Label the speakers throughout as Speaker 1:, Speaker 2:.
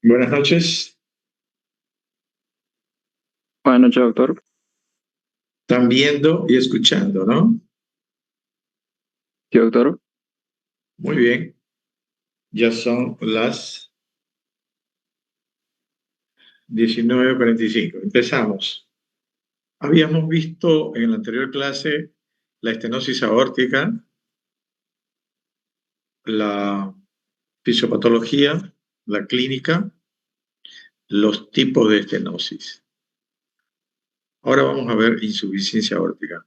Speaker 1: Buenas noches.
Speaker 2: Buenas noches, doctor.
Speaker 1: Están viendo y escuchando, ¿no?
Speaker 2: Sí, doctor.
Speaker 1: Muy bien. Ya son las 19:45. Empezamos. Habíamos visto en la anterior clase la estenosis aórtica, la fisiopatología, la clínica, los tipos de estenosis. Ahora vamos a ver insuficiencia aórtica.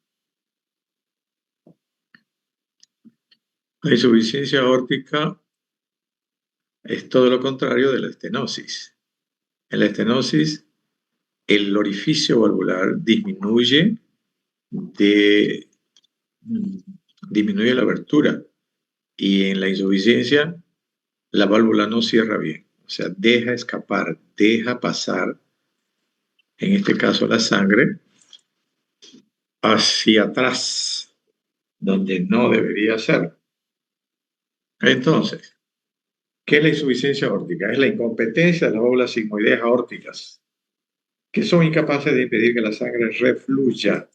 Speaker 1: La insuficiencia aórtica es todo lo contrario de la estenosis. En la estenosis, el orificio valvular de, disminuye la abertura y en la insuficiencia la válvula no cierra bien, o sea, deja escapar, deja pasar, en este caso la sangre, hacia atrás, donde no debería ser. Entonces, ¿qué es la insuficiencia aórtica? Es la incompetencia de las válvulas sigmoideas aórticas, que son incapaces de impedir que la sangre refluya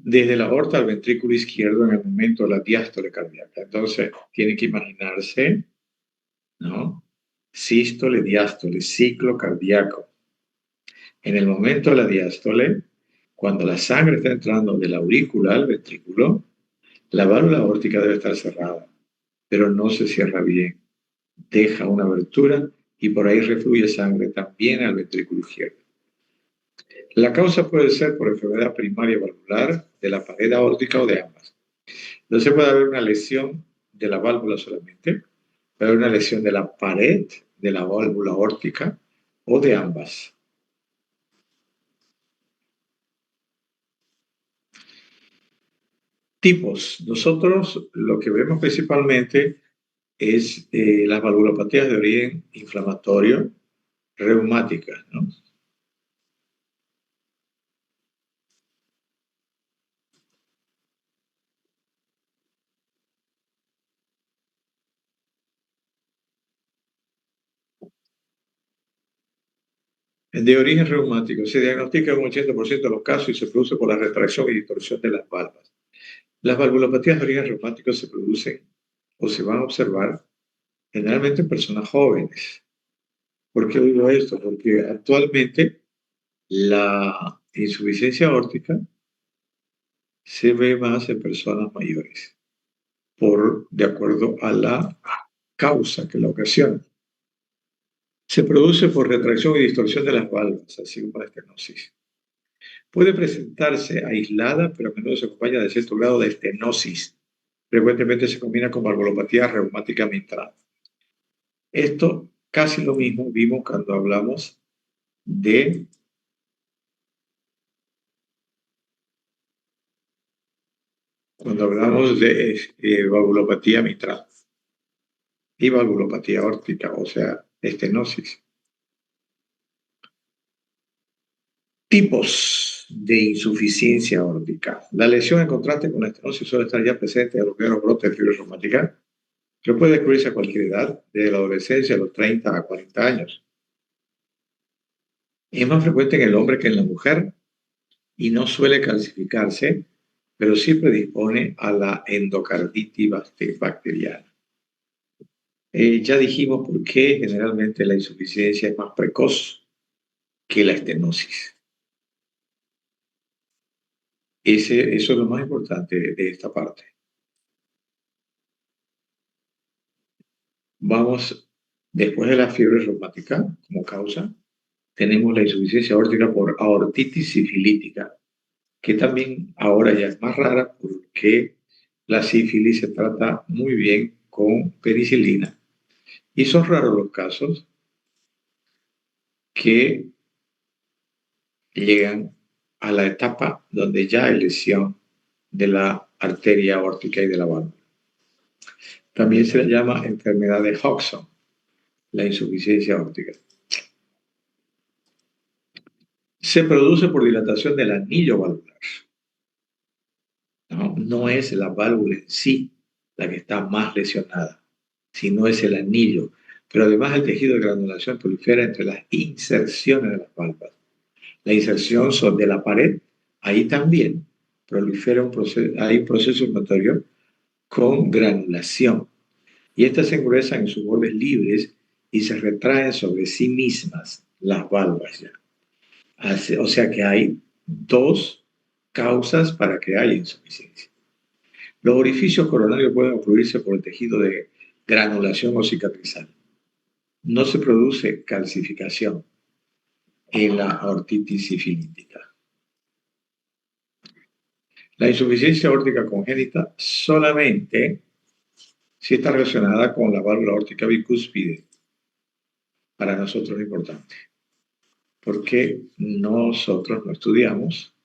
Speaker 1: desde la aorta al ventrículo izquierdo en el momento de la diástole cardíaca. Entonces, tienen que imaginarse, ¿no? Sístole, diástole, ciclo cardíaco. En el momento de la diástole, cuando la sangre está entrando de la aurícula al ventrículo, la válvula aórtica debe estar cerrada, pero no se cierra bien. Deja una abertura y por ahí refluye sangre también al ventrículo izquierdo. La causa puede ser por enfermedad primaria valvular, de la pared aórtica o de ambas. Entonces puede haber una lesión de la válvula solamente, puede haber una lesión de la pared de la válvula aórtica o de ambas. Tipos. Nosotros lo que vemos principalmente es las valvulopatías de origen inflamatorio reumáticas, ¿no? De origen reumático se diagnostica en un 80% de los casos y se produce por la retracción y distorsión de las valvas. Las valvulopatías de origen reumático se producen o se van a observar generalmente en personas jóvenes. ¿Por qué digo esto? Porque actualmente la insuficiencia aórtica se ve más en personas mayores, de acuerdo a la causa que la ocasiona. Se produce por retracción y distorsión de las válvulas, así como la estenosis. Puede presentarse aislada, pero a menudo se acompaña de cierto grado de estenosis. Frecuentemente se combina con valvulopatía reumática mitral. Esto casi lo mismo vimos cuando hablamos de valvulopatía mitral y valvulopatía aórtica, o sea, estenosis. Tipos de insuficiencia aórtica. La lesión en contraste con la estenosis suele estar ya presente en los primeros brotes de fibrosis reumática, que puede descubrirse a cualquier edad, desde la adolescencia a los 30 a 40 años. Es más frecuente en el hombre que en la mujer y no suele calcificarse, pero sí predispone a la endocarditis bacteriana. Ya dijimos por qué generalmente la insuficiencia es más precoz que la estenosis. Eso es lo más importante de esta parte. Vamos, después de la fiebre reumática como causa, tenemos la insuficiencia aórtica por aortitis sifilítica, que también ahora ya es más rara porque la sífilis se trata muy bien con penicilina. Y son raros los casos que llegan a la etapa donde ya hay lesión de la arteria aórtica y de la válvula. También se le llama enfermedad de Hodgson, la insuficiencia aórtica. Se produce por dilatación del anillo valvular. No es la válvula en sí, la que está más lesionada, si no es el anillo. Pero además el tejido de granulación prolifera entre las inserciones de las válvulas. La inserción son de la pared, ahí también prolifera hay un proceso inflamatorio con granulación. Y estas se engruesan en sus bordes libres y se retraen sobre sí mismas las válvulas ya. O sea que hay dos causas para que haya insuficiencia. Los orificios coronarios pueden ocurrirse por el tejido de granulación o cicatrizal. No se produce calcificación en la aortitis sifilítica. La insuficiencia aórtica congénita solamente si está relacionada con la válvula aórtica bicúspide. Para nosotros es importante, porque nosotros no estudiamos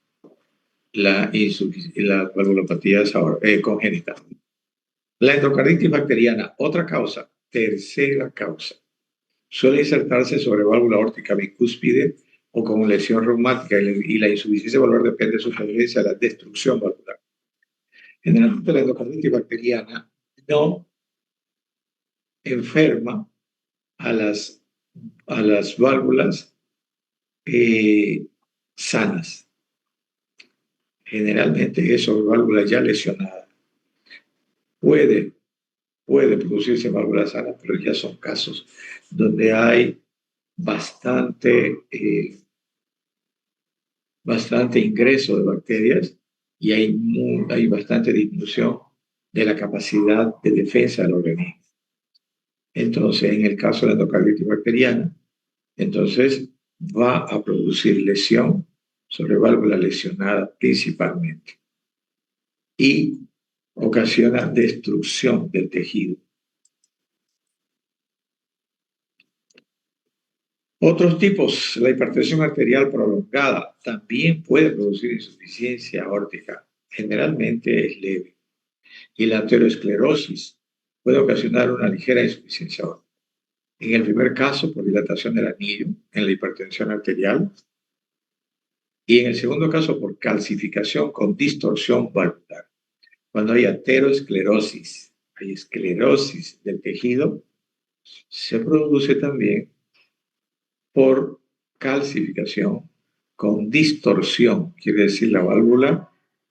Speaker 1: la valvulopatía congénita. La endocarditis bacteriana, otra causa, tercera causa, suele insertarse sobre válvula aórtica bicúspide o con lesión reumática y la insuficiencia valvular depende de su tendencia a la destrucción valvular. Generalmente la endocarditis bacteriana no enferma a las válvulas sanas. Generalmente es sobre válvulas ya lesionadas. Puede producirse válvulas sanas, pero ya son casos donde hay bastante ingreso de bacterias y hay bastante disminución de la capacidad de defensa del organismo. Entonces, en el caso de la endocarditis bacteriana, entonces va a producir lesión sobre válvula lesionada principalmente y ocasiona destrucción del tejido. Otros tipos, la hipertensión arterial prolongada también puede producir insuficiencia aórtica. Generalmente es leve. Y la aterosclerosis puede ocasionar una ligera insuficiencia aórtica. En el primer caso, por dilatación del anillo, en la hipertensión arterial. Y en el segundo caso, por calcificación con distorsión valvular. Cuando hay aterosclerosis, hay esclerosis del tejido, se produce también por calcificación con distorsión, quiere decir la válvula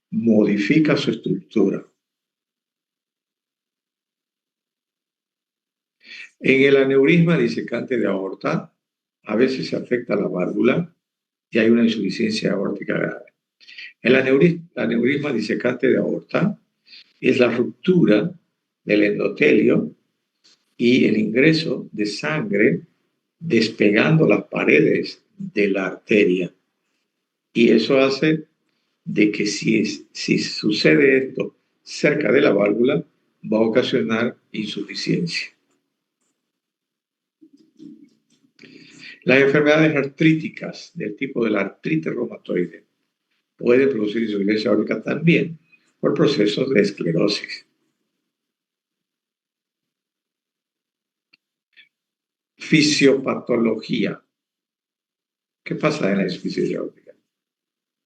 Speaker 1: modifica su estructura. En el aneurisma disecante de aorta, a veces se afecta la válvula y hay una insuficiencia aórtica grave. El aneurisma disecante de aorta es la ruptura del endotelio y el ingreso de sangre despegando las paredes de la arteria. Y eso hace de que si sucede esto cerca de la válvula, va a ocasionar insuficiencia. Las enfermedades artríticas del tipo de la artritis reumatoide pueden producir insuficiencia aórtica también por procesos de esclerosis. Fisiopatología. ¿Qué pasa en la insuficiencia aórtica?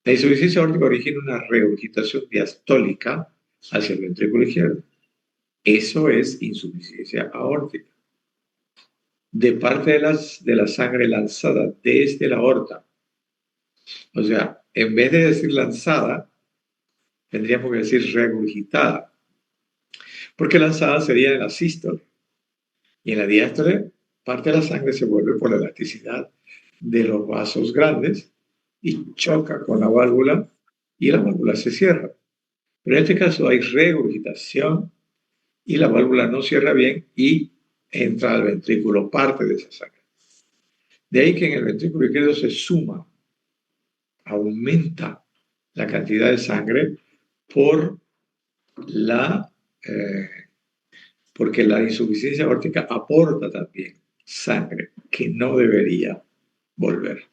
Speaker 1: La insuficiencia aórtica origina una regurgitación diastólica hacia el ventrículo izquierdo. Eso es insuficiencia aórtica. De parte de la sangre lanzada desde la aorta. O sea, en vez de decir lanzada, tendríamos que decir regurgitada. Porque lanzada sería en la sístole. Y en la diástole, parte de la sangre se vuelve por la elasticidad de los vasos grandes y choca con la válvula y la válvula se cierra. Pero en este caso hay regurgitación y la válvula no cierra bien y entra al ventrículo parte de esa sangre. De ahí que en el ventrículo izquierdo se suma, aumenta la cantidad de sangre porque la insuficiencia aórtica aporta también sangre que no debería volver.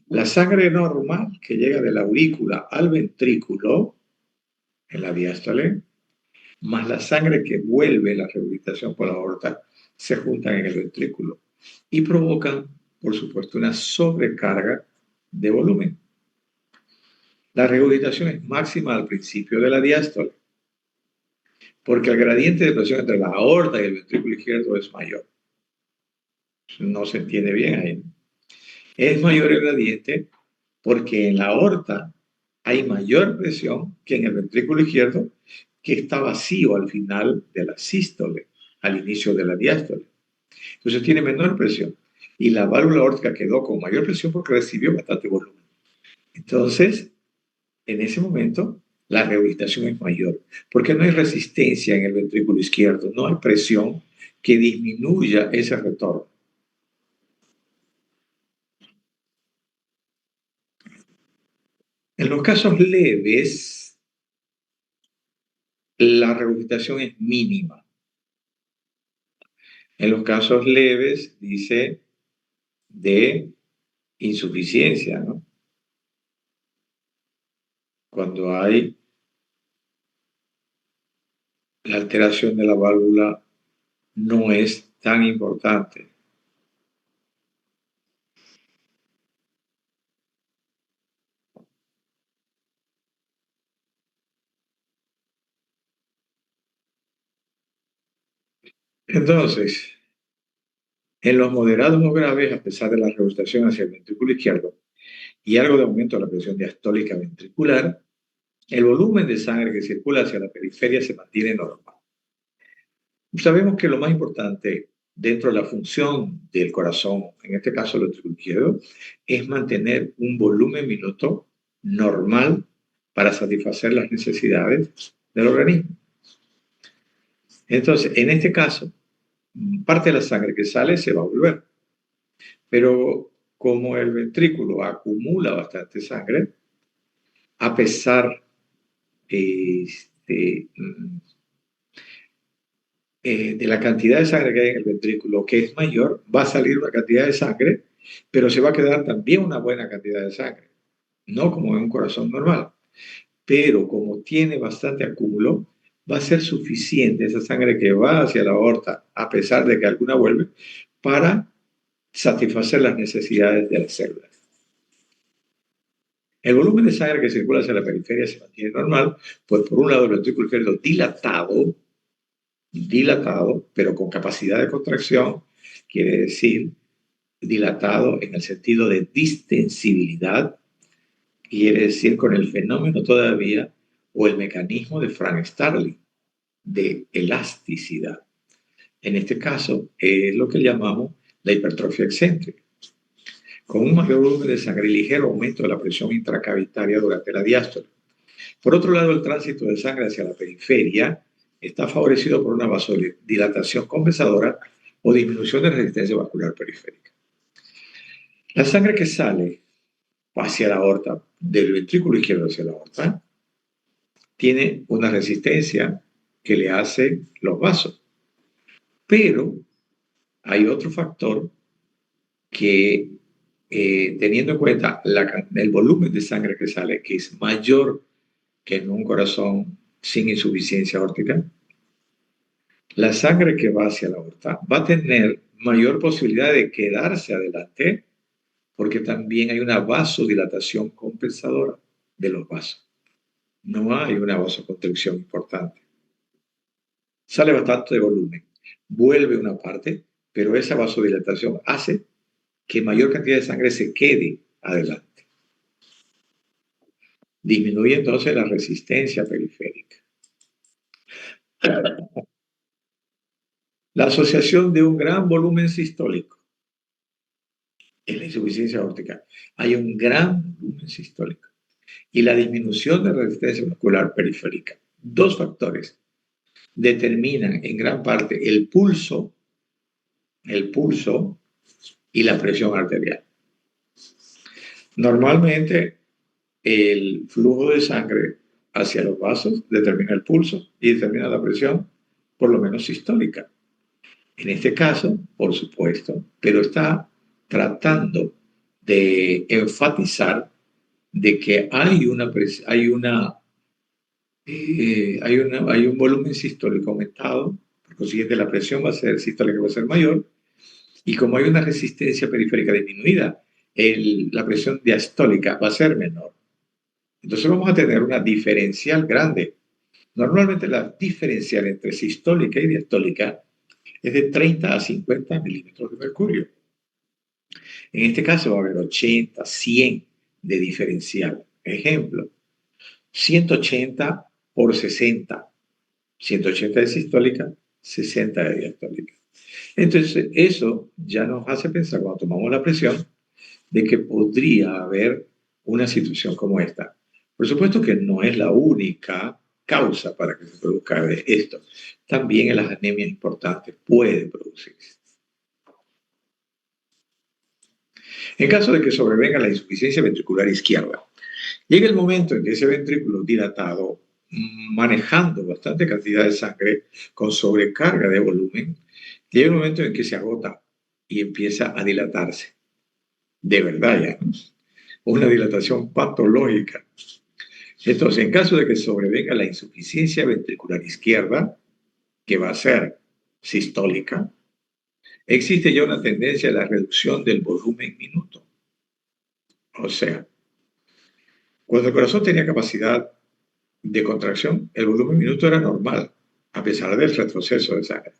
Speaker 1: La sangre normal que llega de la aurícula al ventrículo en la diástole, más la sangre que vuelve la regurgitación por la aorta, se juntan en el ventrículo y provocan, por supuesto, una sobrecarga de volumen. La regurgitación es máxima al principio de la diástole. porque el gradiente de presión entre la aorta y el ventrículo izquierdo es mayor. No se entiende bien ahí. Es mayor el gradiente porque en la aorta hay mayor presión que en el ventrículo izquierdo, que está vacío al final de la sístole, al inicio de la diástole. Entonces tiene menor presión. Y la válvula aórtica quedó con mayor presión porque recibió bastante volumen. Entonces, en ese momento, la rehabilitación es mayor, porque no hay resistencia en el ventrículo izquierdo, no hay presión que disminuya ese retorno. En los casos leves, la rehabilitación es mínima. En los casos leves, dice, de insuficiencia, ¿no? Cuando hay la alteración de la válvula no es tan importante. Entonces, en los moderados o graves, a pesar de la rehabilitación hacia el ventrículo izquierdo y algo de aumento de la presión diastólica ventricular, el volumen de sangre que circula hacia la periferia se mantiene normal. Sabemos que lo más importante dentro de la función del corazón, en este caso el ventrículo izquierdo, es mantener un volumen minuto normal para satisfacer las necesidades del organismo. Entonces, en este caso, parte de la sangre que sale se va a volver. Pero como el ventrículo acumula bastante sangre, a pesar este, de la cantidad de sangre que hay en el ventrículo, que es mayor, va a salir una cantidad de sangre, pero se va a quedar también una buena cantidad de sangre, no como en un corazón normal. Pero como tiene bastante acúmulo, va a ser suficiente esa sangre que va hacia la aorta, a pesar de que alguna vuelve, para satisfacer las necesidades de las células. El volumen de sangre que circula hacia la periferia se mantiene normal, pues por un lado el ventrículo izquierdo dilatado, pero con capacidad de contracción, quiere decir dilatado en el sentido de distensibilidad, quiere decir con el fenómeno todavía o el mecanismo de Frank Starling, de elasticidad. En este caso es lo que llamamos la hipertrofia excéntrica. Con un mayor volumen de sangre y ligero aumento de la presión intracavitaria durante la diástole. Por otro lado, el tránsito de sangre hacia la periferia está favorecido por una vasodilatación compensadora o disminución de resistencia vascular periférica. La sangre que sale hacia la aorta, del ventrículo izquierdo hacia la aorta, tiene una resistencia que le hace los vasos. Pero hay otro factor que, teniendo en cuenta el volumen de sangre que sale, que es mayor que en un corazón sin insuficiencia aórtica, la sangre que va hacia la aorta va a tener mayor posibilidad de quedarse adelante porque también hay una vasodilatación compensadora de los vasos. No hay una vasoconstricción importante. Sale bastante de volumen, vuelve una parte, pero esa vasodilatación hace que mayor cantidad de sangre se quede adelante. Disminuye entonces la resistencia periférica. La asociación de un gran volumen sistólico en la insuficiencia aórtica. Hay un gran volumen sistólico y la disminución de la resistencia muscular periférica. Dos factores determinan en gran parte el pulso y la presión arterial. Normalmente el flujo de sangre hacia los vasos determina el pulso y determina la presión, por lo menos sistólica. En este caso, por supuesto, pero está tratando de enfatizar de que hay un volumen sistólico aumentado, por consiguiente la presión sistólica va a ser mayor, y como hay una resistencia periférica disminuida, la presión diastólica va a ser menor. Entonces vamos a tener una diferencial grande. Normalmente la diferencial entre sistólica y diastólica es de 30 a 50 milímetros de mercurio. En este caso va a haber 80, 100 de diferencial. Ejemplo, 180 por 60. 180 de sistólica, 60 de diastólica. Entonces, eso ya nos hace pensar cuando tomamos la presión de que podría haber una situación como esta. Por supuesto que no es la única causa para que se produzca esto. También en las anemias importantes puede producirse. En caso de que sobrevenga la insuficiencia ventricular izquierda, llega el momento en que ese ventrículo dilatado, manejando bastante cantidad de sangre con sobrecarga de volumen, llega el momento en que se agota y empieza a dilatarse. De verdad ya, ¿no? Una dilatación patológica. Entonces, en caso de que sobrevenga la insuficiencia ventricular izquierda, que va a ser sistólica, existe ya una tendencia a la reducción del volumen minuto. O sea, cuando el corazón tenía capacidad de contracción, el volumen minuto era normal, a pesar del retroceso de sangre.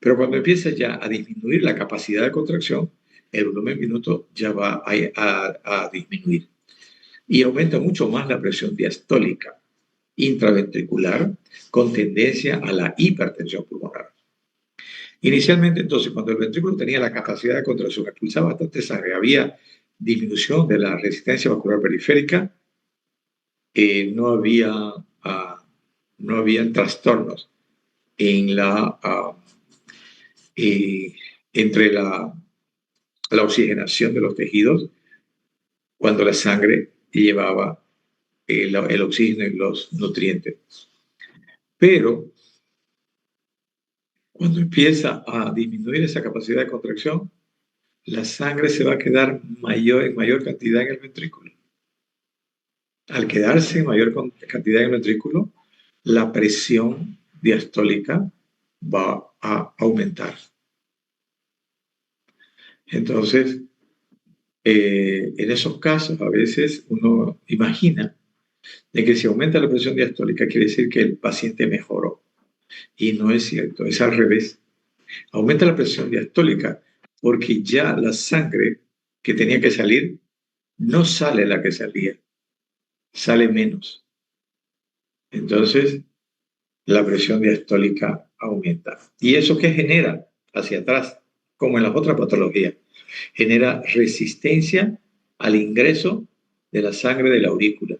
Speaker 1: Pero cuando empieza ya a disminuir la capacidad de contracción, el volumen minuto ya va a disminuir. Y aumenta mucho más la presión diastólica intraventricular con tendencia a la hipertensión pulmonar. Inicialmente, entonces, cuando el ventrículo tenía la capacidad de contracción, expulsaba bastante sangre, había disminución de la resistencia vascular periférica, no había no habían trastornos en entre la oxigenación de los tejidos cuando la sangre llevaba el oxígeno y los nutrientes. Pero cuando empieza a disminuir esa capacidad de contracción, la sangre se va a quedar en mayor cantidad en el ventrículo. Al quedarse en mayor cantidad en el ventrículo, la presión diastólica va a aumentar. Entonces, en esos casos, a veces uno imagina de que si aumenta la presión diastólica quiere decir que el paciente mejoró. Y no es cierto, es al revés. Aumenta la presión diastólica porque ya la sangre que tenía que salir no sale la que salía, sale menos. Entonces, la presión diastólica aumenta. ¿Y eso qué genera? Hacia atrás, como en las otras patologías. Genera resistencia al ingreso de la sangre de la aurícula.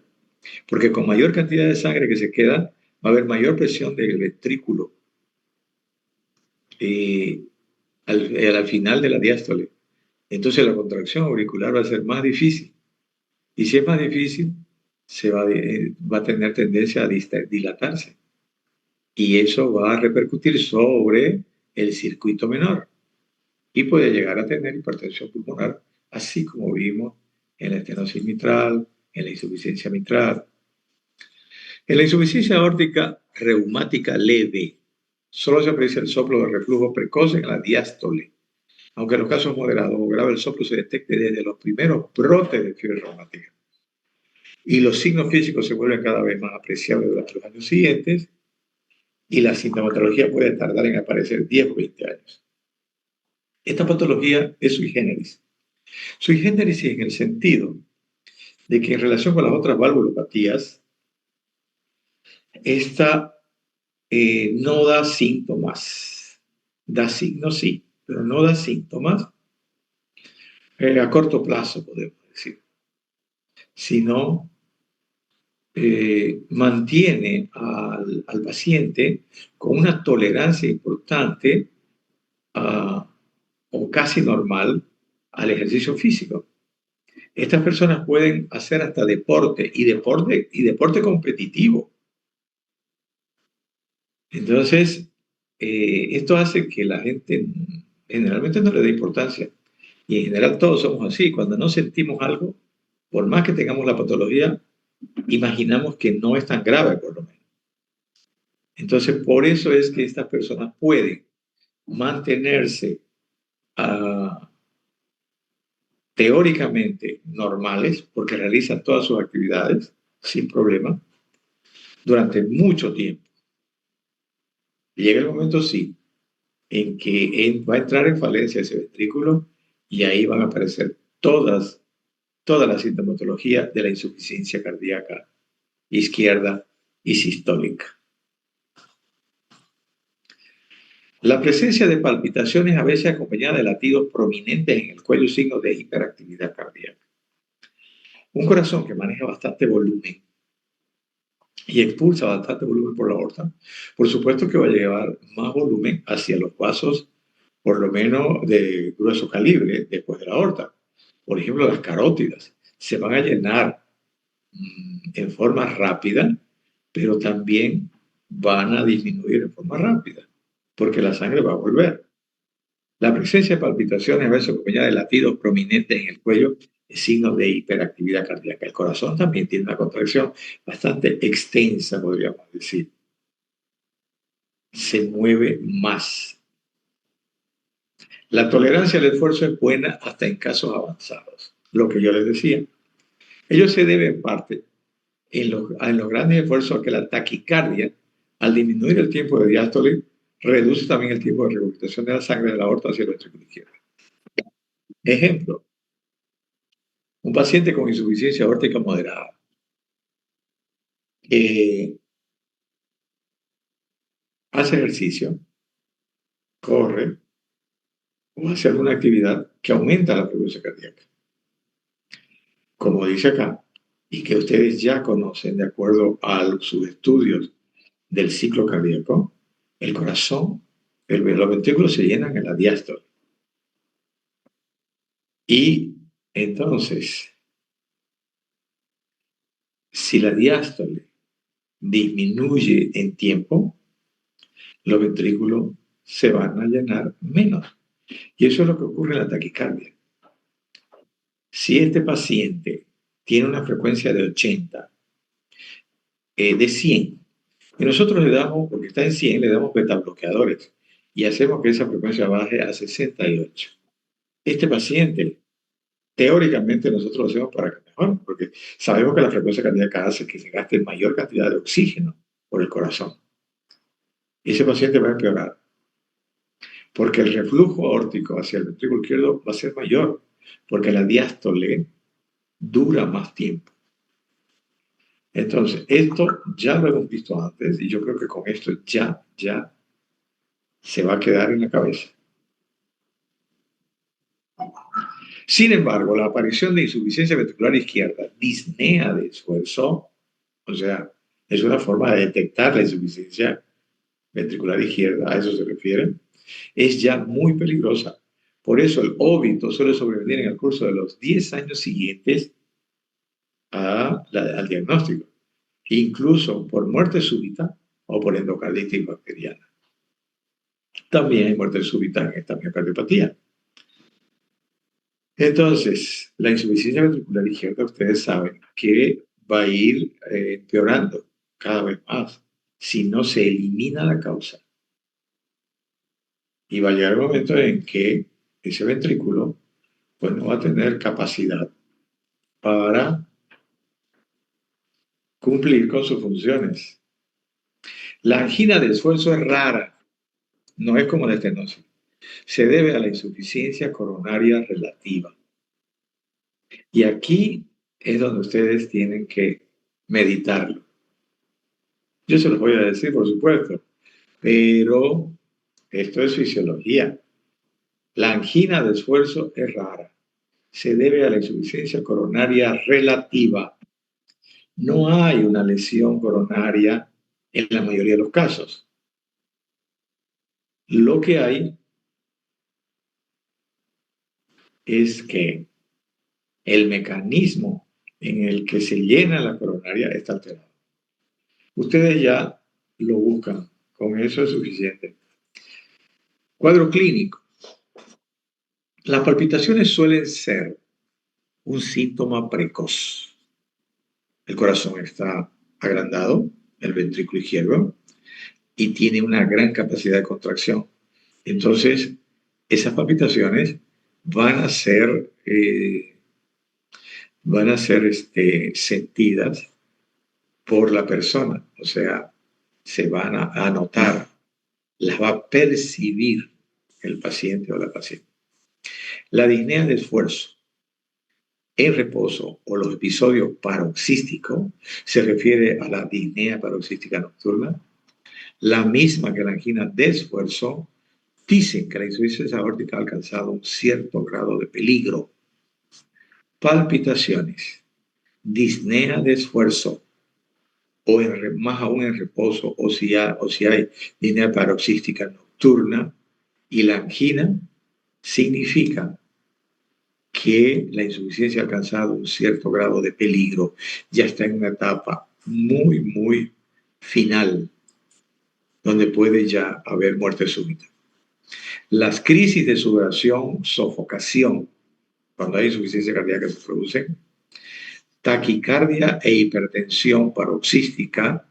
Speaker 1: Porque con mayor cantidad de sangre que se queda, va a haber mayor presión del ventrículo al final de la diástole. Entonces la contracción auricular va a ser más difícil. Y si es más difícil, va a tener tendencia a dilatarse. Y eso va a repercutir sobre el circuito menor. Y puede llegar a tener hipertensión pulmonar, así como vimos en la estenosis mitral, en la insuficiencia mitral. En la insuficiencia aórtica reumática leve, solo se aprecia el soplo de reflujo precoz en la diástole, aunque en los casos moderados o graves el soplo se detecte desde los primeros brotes de fiebre reumática. Y los signos físicos se vuelven cada vez más apreciables durante los años siguientes y la sintomatología puede tardar en aparecer 10 o 20 años. Esta patología es sui generis. Sui generis en el sentido de que en relación con las otras valvulopatías, esta no da síntomas. Da signos, sí, pero no da síntomas a corto plazo, podemos decir, sino mantiene al paciente con una tolerancia importante o casi normal al ejercicio físico. Estas personas pueden hacer hasta deporte y deporte competitivo. Entonces, esto hace que la gente generalmente no le dé importancia. Y en general todos somos así. Cuando no sentimos algo, por más que tengamos la patología, imaginamos que no es tan grave, por lo menos. Entonces, por eso es que estas personas pueden mantenerse teóricamente normales, porque realizan todas sus actividades sin problema, durante mucho tiempo. Llega el momento, sí, en que va a entrar en falencia ese ventrículo y ahí van a aparecer toda la sintomatología de la insuficiencia cardíaca izquierda y sistólica. La presencia de palpitaciones a veces acompañada de latidos prominentes en el cuello, signo de hiperactividad cardíaca. Un corazón que maneja bastante volumen y expulsa bastante volumen por la aorta, por supuesto que va a llevar más volumen hacia los vasos, por lo menos de grueso calibre, después de la aorta. Por ejemplo, las carótidas se van a llenar en forma rápida, pero también van a disminuir en forma rápida, porque la sangre va a volver. La presencia de palpitaciones, a veces acompañada de latidos prominentes en el cuello, es signo de hiperactividad cardíaca. El corazón también tiene una contracción bastante extensa, podríamos decir. Se mueve más. La tolerancia al esfuerzo es buena hasta en casos avanzados. Lo que yo les decía. Ello se debe en parte en los grandes esfuerzos a que la taquicardia, al disminuir el tiempo de diástole, reduce también el tiempo de regurgitación de la sangre de la aorta hacia el ventrículo izquierdo. Ejemplo, un paciente con insuficiencia aórtica moderada hace ejercicio, corre o hace alguna actividad que aumenta la frecuencia cardíaca. Como dice acá, y que ustedes ya conocen de acuerdo a sus estudios del ciclo cardíaco, el corazón, los ventrículos se llenan en la diástole. Y entonces, si la diástole disminuye en tiempo, los ventrículos se van a llenar menos. Y eso es lo que ocurre en la taquicardia. Si este paciente tiene una frecuencia de 80, de 100, y nosotros le damos, porque está en 100, le damos betabloqueadores y hacemos que esa frecuencia baje a 68. Este paciente, teóricamente nosotros lo hacemos para que mejore, porque sabemos que la frecuencia cardíaca hace que se gaste mayor cantidad de oxígeno por el corazón. Ese paciente va a empeorar, porque el reflujo aórtico hacia el ventrículo izquierdo va a ser mayor, porque la diástole dura más tiempo. Entonces, esto ya lo hemos visto antes y yo creo que con esto ya se va a quedar en la cabeza. Sin embargo, la aparición de insuficiencia ventricular izquierda, disnea de esfuerzo, o sea, es una forma de detectar la insuficiencia ventricular izquierda, a eso se refiere, es ya muy peligrosa. Por eso el óbito suele sobrevenir en el curso de los 10 años siguientes al diagnóstico, incluso por muerte súbita o por endocarditis bacteriana. También hay muerte súbita en esta miocardiopatía. Entonces, la insuficiencia ventricular izquierda, ustedes saben que va a ir empeorando cada vez más si no se elimina la causa. Y va a llegar el momento en que ese ventrículo pues no va a tener capacidad para cumplir con sus funciones. La angina de esfuerzo es rara, no es como la estenosis. Se debe a la insuficiencia coronaria relativa. Y aquí es donde ustedes tienen que meditarlo. Yo se los voy a decir, por supuesto, pero esto es fisiología. La angina de esfuerzo es rara. Se debe a la insuficiencia coronaria relativa. No hay una lesión coronaria en la mayoría de los casos. Lo que hay es que el mecanismo en el que se llena la coronaria está alterado. Ustedes ya lo buscan, con eso es suficiente. Cuadro clínico. Las palpitaciones suelen ser un síntoma precoz. El corazón está agrandado, el ventrículo izquierdo, y tiene una gran capacidad de contracción. Entonces, esas palpitaciones van a ser sentidas por la persona, o sea, se van a notar. las va a percibir el paciente o la paciente. La disnea de esfuerzo en reposo o los episodios paroxísticos se refiere a la disnea paroxística nocturna, la misma que la angina de esfuerzo. Dicen que la insuficiencia aórtica ha alcanzado un cierto grado de peligro. Palpitaciones, disnea de esfuerzo o más aún en reposo o si hay disnea paroxística nocturna y la angina, significa que la insuficiencia ha alcanzado un cierto grado de peligro, ya está en una etapa muy, muy final, donde puede ya haber muerte súbita. Las crisis de sudoración, sofocación, cuando hay insuficiencia cardíaca se producen, taquicardia e hipertensión paroxística,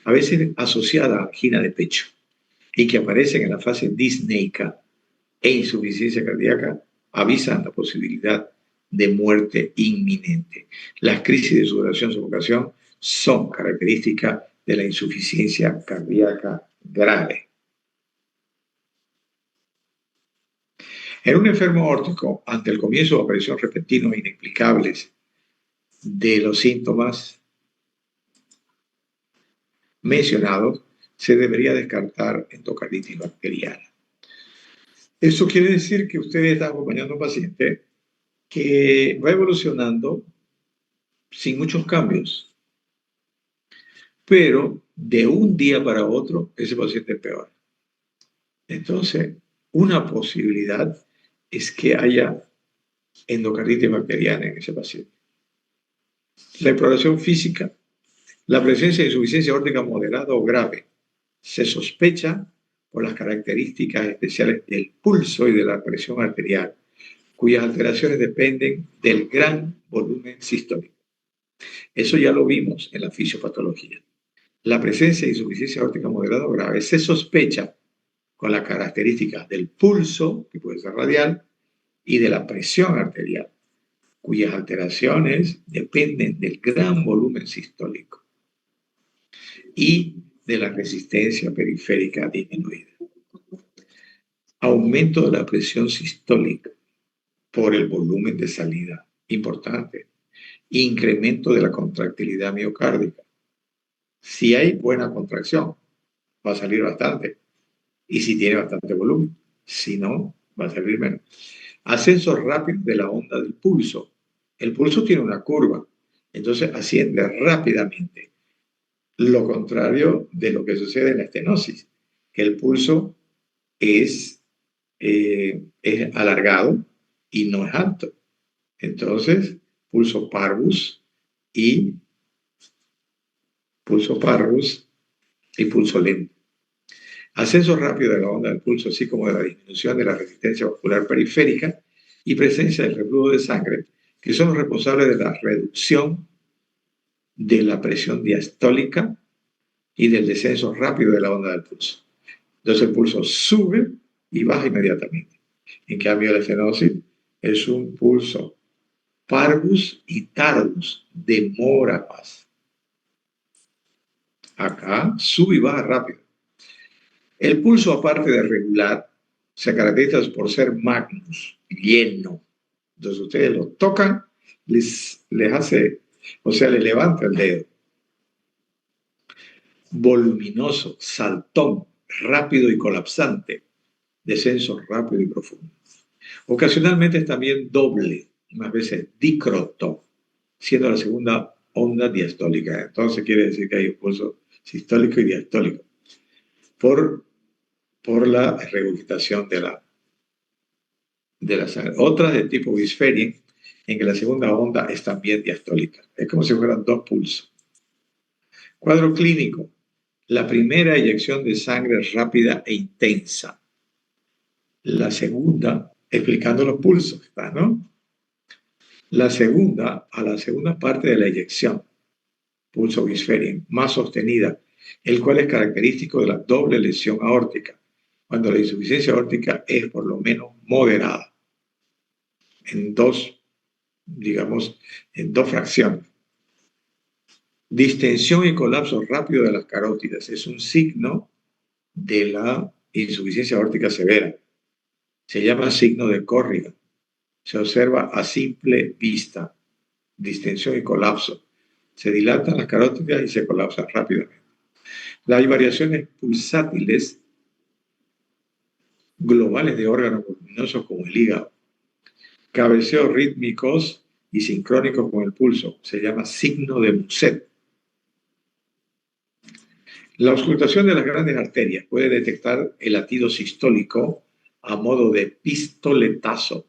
Speaker 1: a veces asociada a angina de pecho, y que aparecen en la fase disneica e insuficiencia cardíaca, avisan la posibilidad de muerte inminente. Las crisis de sudoración, sofocación son características de la insuficiencia cardíaca grave. En un enfermo aórtico, ante el comienzo de aparición repentinos e inexplicables de los síntomas mencionados, se debería descartar endocarditis bacteriana. Eso quiere decir que usted está acompañando a un paciente que va evolucionando sin muchos cambios, pero de un día para otro ese paciente empeora. Entonces, una posibilidad es que haya endocarditis bacteriana en ese paciente. La exploración física, la presencia de insuficiencia aórtica moderada o grave se sospecha por las características especiales del pulso y de la presión arterial, cuyas alteraciones dependen del gran volumen sistólico. Eso ya lo vimos en la fisiopatología. La presencia de insuficiencia aórtica moderada o grave se sospecha con las características del pulso, que puede ser radial, y de la presión arterial, cuyas alteraciones dependen del gran volumen sistólico y de la resistencia periférica disminuida. Aumento de la presión sistólica por el volumen de salida, importante. Incremento de la contractilidad miocárdica. Si hay buena contracción, va a salir bastante. Y si tiene bastante volumen, si no, va a salir menos. Ascenso rápido de la onda del pulso. El pulso tiene una curva, entonces asciende rápidamente. Lo contrario de lo que sucede en la estenosis, que el pulso es alargado y no es alto. Entonces, pulso parvus y pulso lento. Ascenso rápido de la onda del pulso, así como de la disminución de la resistencia vascular periférica y presencia del reflujo de sangre, que son los responsables de la reducción de la presión diastólica y del descenso rápido de la onda del pulso. Entonces el pulso sube y baja inmediatamente. En cambio, la estenosis es un pulso parvus y tardus, demora más. Acá sube y baja rápido. El pulso, aparte de regular, se caracteriza por ser magnus, lleno. Entonces ustedes lo tocan, les hace, o sea, le levanta el dedo. Voluminoso, saltón, rápido y colapsante, descenso rápido y profundo. Ocasionalmente es también doble, unas veces dícroto, siendo la segunda onda diastólica. Entonces quiere decir que hay un pulso sistólico y diastólico por la regurgitación de la sangre. Otras de tipo Bisferien, en que la segunda onda es también diastólica. Es como si fueran dos pulsos. Cuadro clínico. La primera, eyección de sangre rápida e intensa. La segunda, explicando los pulsos, ¿no? La segunda, a la segunda parte de la eyección, pulso Bisferien, más sostenida, el cual es característico de la doble lesión aórtica, cuando la insuficiencia aórtica es por lo menos moderada, en dos fracciones. Distensión y colapso rápido de las carótidas es un signo de la insuficiencia aórtica severa. Se llama signo de Corrigan. Se observa a simple vista, distensión y colapso. Se dilatan las carótidas y se colapsan rápidamente. Hay variaciones pulsátiles globales de órganos voluminosos como el hígado. Cabeceos rítmicos y sincrónicos con el pulso. Se llama signo de Muset. La auscultación de las grandes arterias puede detectar el latido sistólico a modo de pistoletazo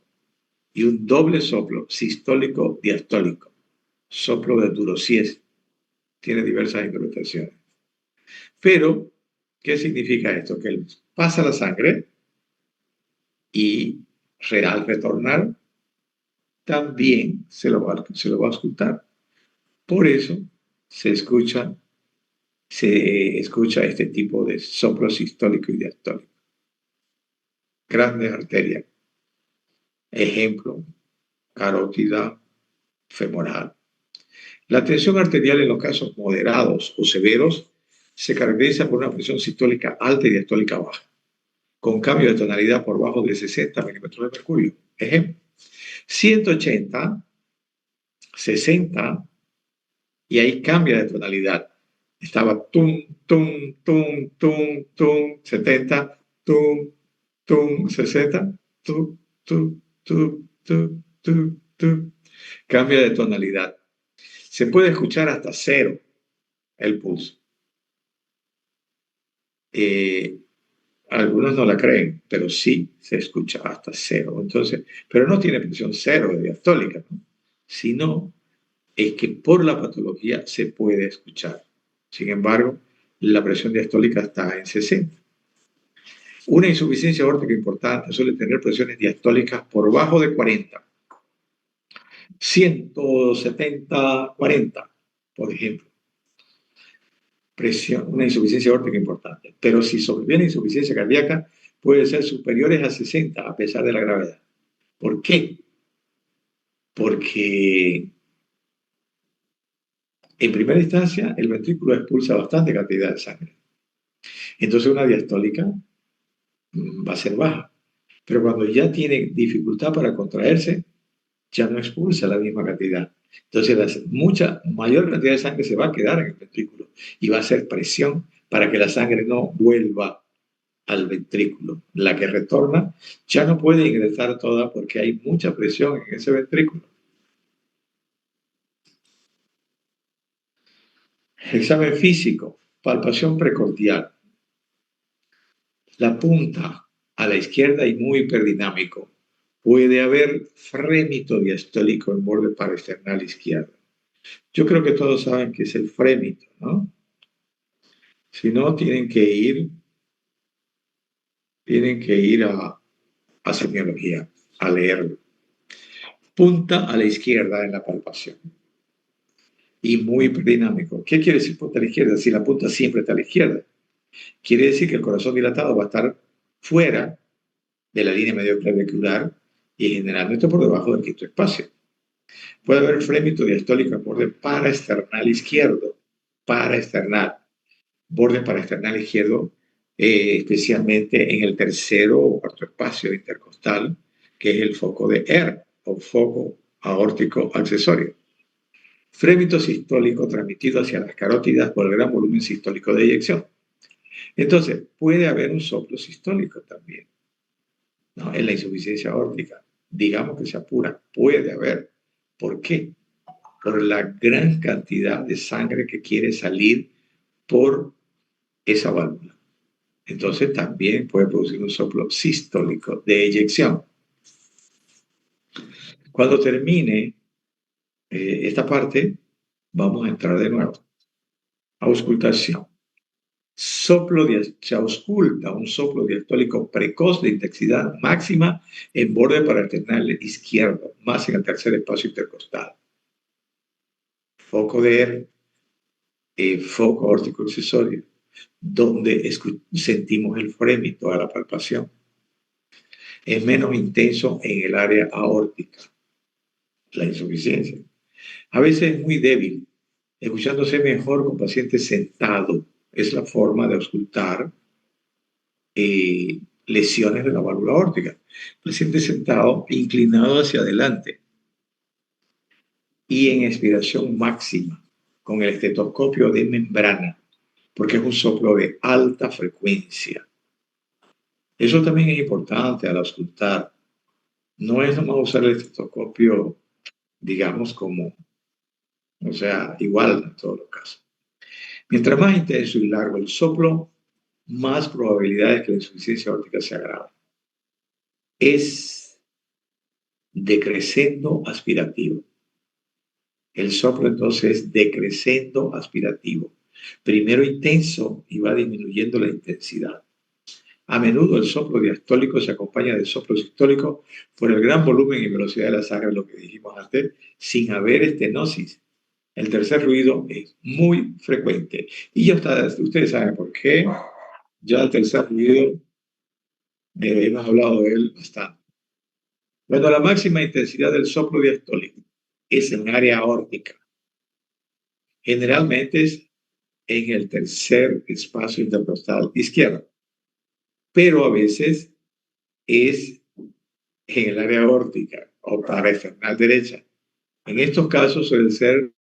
Speaker 1: y un doble soplo sistólico-diastólico, soplo de Durosies. Tiene diversas interpretaciones. Pero, ¿qué significa esto? Que pasa la sangre y al retornar también se lo va a auscultar. Por eso se escucha este tipo de soplo sistólico y diastólico. Grandes arterias. Ejemplo, carótida femoral. La tensión arterial en los casos moderados o severos se caracteriza por una presión sistólica alta y diastólica baja, con cambio de tonalidad por bajo de 60 milímetros de mercurio. Ejemplo, 180, 60, y ahí cambia de tonalidad. Estaba tum, tum, tum, tum, tum, 70, tum, tum, 60, tum, tum, tum, tum, tum, tum. Cambia de tonalidad. Se puede escuchar hasta cero el pulso. Algunos no la creen, pero sí se escucha hasta cero. Entonces, pero no tiene presión cero de diastólica, ¿no? Sino es que por la patología se puede escuchar. Sin embargo, la presión diastólica está en 60. Una insuficiencia aórtica importante suele tener presiones diastólicas por bajo de 40. 170, 40, por ejemplo. Presión, una insuficiencia aórtica importante. Pero si sobreviene insuficiencia cardíaca, puede ser superiores a 60 a pesar de la gravedad. ¿Por qué? Porque en primera instancia el ventrículo expulsa bastante cantidad de sangre. Entonces una diastólica va a ser baja. Pero cuando ya tiene dificultad para contraerse, ya no expulsa la misma cantidad. Entonces, mayor cantidad de sangre se va a quedar en el ventrículo y va a hacer presión para que la sangre no vuelva al ventrículo. La que retorna ya no puede ingresar toda porque hay mucha presión en ese ventrículo. Examen físico, palpación precordial. La punta a la izquierda y muy hiperdinámico. Puede haber frémito diastólico en borde paraesternal izquierdo. Yo creo que todos saben qué es el frémito, ¿no? Si no, tienen que ir a semiología, a leerlo. Punta a la izquierda en la palpación. Y muy hiperdinámico. ¿Qué quiere decir punta a la izquierda? Si la punta siempre está a la izquierda. Quiere decir que el corazón dilatado va a estar fuera de la línea medioclavicular y generalmente por debajo del quinto espacio. Puede haber frémito diastólico en borde paraesternal izquierdo. Paraesternal. Borde paraesternal izquierdo, especialmente en el tercero o cuarto espacio intercostal, que es el foco de ER, o foco aórtico accesorio. Frémito sistólico transmitido hacia las carótidas por el gran volumen sistólico de eyección. Entonces, puede haber un soplo sistólico también, ¿no? En la insuficiencia aórtica. Digamos que se apura, puede haber. ¿Por qué? Por la gran cantidad de sangre que quiere salir por esa válvula. Entonces también puede producir un soplo sistólico de eyección. Cuando termine esta parte, vamos a entrar de nuevo. Auscultación. Se ausculta un soplo diastólico precoz de intensidad máxima en borde paraesternal izquierdo, más en el tercer espacio intercostal. Foco de R, foco aórtico accesorio, donde sentimos el frémito a la palpación. Es menos intenso en el área aórtica, la insuficiencia. A veces es muy débil, escuchándose mejor con pacientes sentados. Es la forma de auscultar lesiones de la válvula aórtica. Paciente sentado, inclinado hacia adelante y en expiración máxima con el estetoscopio de membrana, porque es un soplo de alta frecuencia. Eso también es importante al auscultar. No es nomás usar el estetoscopio, digamos, como, o sea, igual en todos los casos. Mientras más intenso y largo el soplo, más probabilidades que la insuficiencia aórtica se agrave. Es decrescendo aspirativo. El soplo entonces es decrescendo aspirativo. Primero intenso y va disminuyendo la intensidad. A menudo el soplo diastólico se acompaña del soplo sistólico por el gran volumen y velocidad de la sangre, lo que dijimos antes, sin haber estenosis. El tercer ruido es muy frecuente. Y ya ustedes saben por qué. Ya el tercer ruido, hemos hablado de él bastante. Cuando la máxima intensidad del soplo diastólico es en área aórtica, generalmente es en el tercer espacio intercostal izquierdo, pero a veces es en el área aórtica o paraesternal derecha. En estos casos suele ser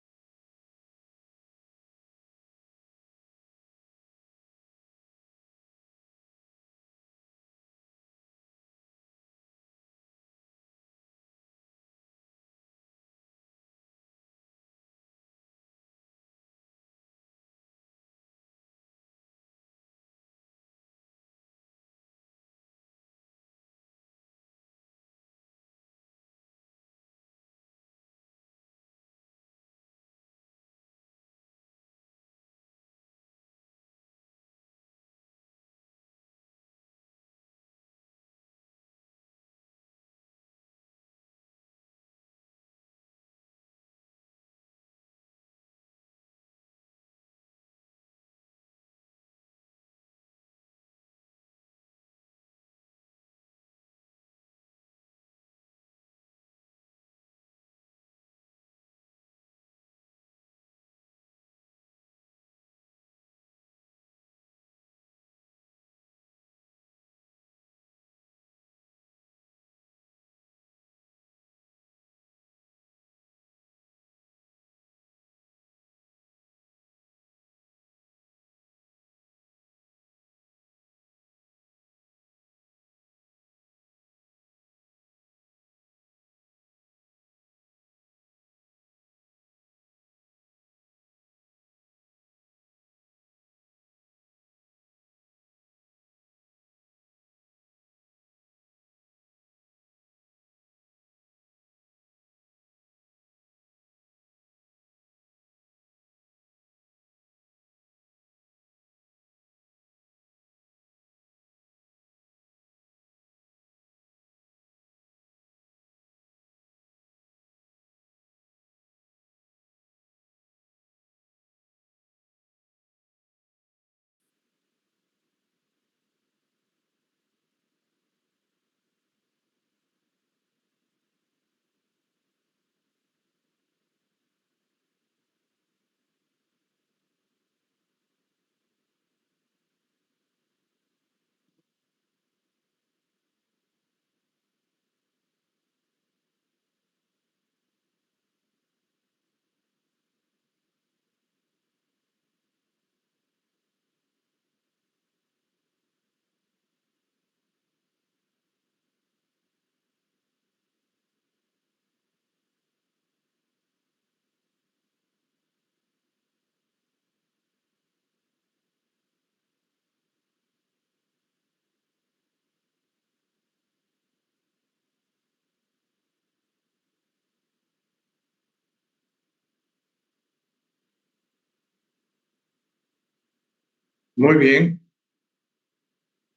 Speaker 1: muy bien.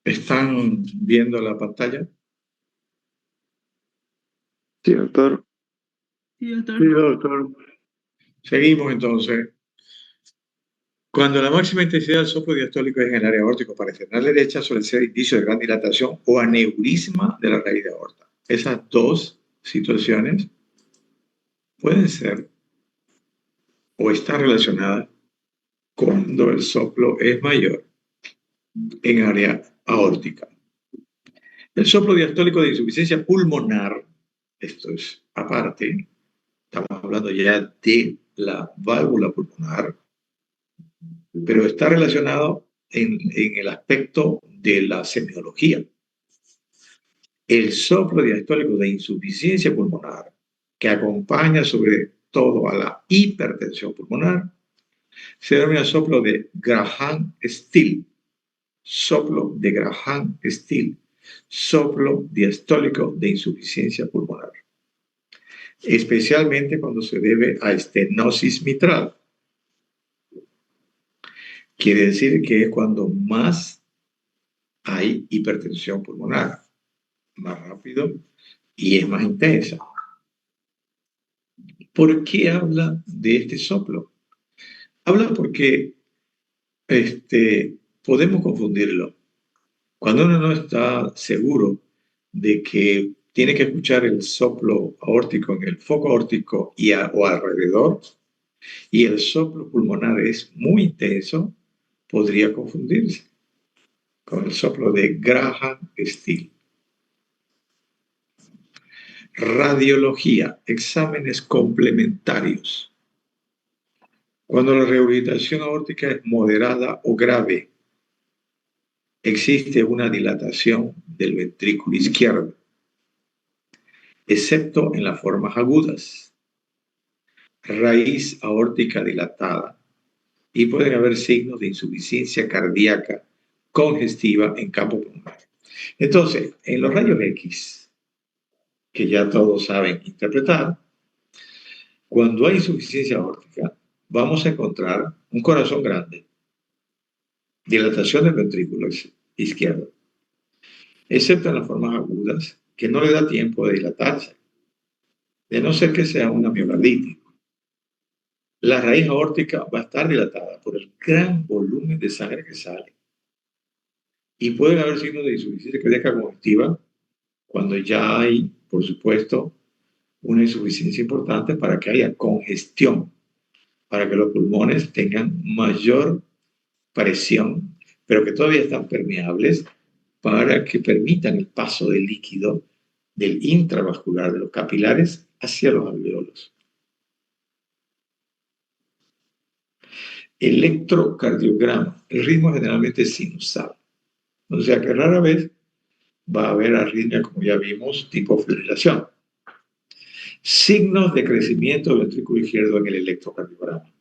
Speaker 1: ¿Están viendo la pantalla?
Speaker 2: Sí, doctor.
Speaker 3: Sí, doctor.
Speaker 2: Sí, doctor.
Speaker 1: Seguimos entonces. Cuando la máxima intensidad del soplo diastólico es en el área aórtico paraesternal derecha, suele ser indicio de gran dilatación o aneurisma de la raíz de aorta. Esas dos situaciones pueden ser o están relacionadas cuando el soplo es mayor en área aórtica. El soplo diastólico de insuficiencia pulmonar, esto es aparte, estamos hablando ya de la válvula pulmonar, pero está relacionado en el aspecto de la semiología. El soplo diastólico de insuficiencia pulmonar, que acompaña sobre todo a la hipertensión pulmonar, se denomina soplo de Graham-Still, soplo de Graham-Still, soplo diastólico de insuficiencia pulmonar, especialmente cuando se debe a estenosis mitral. Quiere decir que es cuando más hay hipertensión pulmonar, más rápido y es más intensa. ¿Por qué habla de este soplo? Habla porque podemos confundirlo. Cuando uno no está seguro de que tiene que escuchar el soplo aórtico en el foco aórtico o alrededor, y el soplo pulmonar es muy intenso, podría confundirse con el soplo de Graham-Still. Radiología, exámenes complementarios. Cuando la rehabilitación aórtica es moderada o grave, existe una dilatación del ventrículo izquierdo, excepto en las formas agudas, raíz aórtica dilatada, y pueden haber signos de insuficiencia cardíaca congestiva en campo pulmonar. Entonces, en los rayos X, que ya todos saben interpretar, cuando hay insuficiencia aórtica, vamos a encontrar un corazón grande, dilatación del ventrículo izquierdo, excepto en las formas agudas, que no le da tiempo de dilatarse, de no ser que sea una miocarditis. La raíz aórtica va a estar dilatada por el gran volumen de sangre que sale. Y pueden haber signos de insuficiencia cardíaca congestiva cuando ya hay, por supuesto, una insuficiencia importante para que haya congestión, para que los pulmones tengan mayor presión, pero que todavía están permeables para que permitan el paso del líquido del intravascular, de los capilares, hacia los alveolos. Electrocardiograma. El ritmo generalmente es sinusal. O sea que rara vez va a haber arritmia, como ya vimos, tipo fibrilación. Signos de crecimiento del ventrículo izquierdo en el electrocardiograma.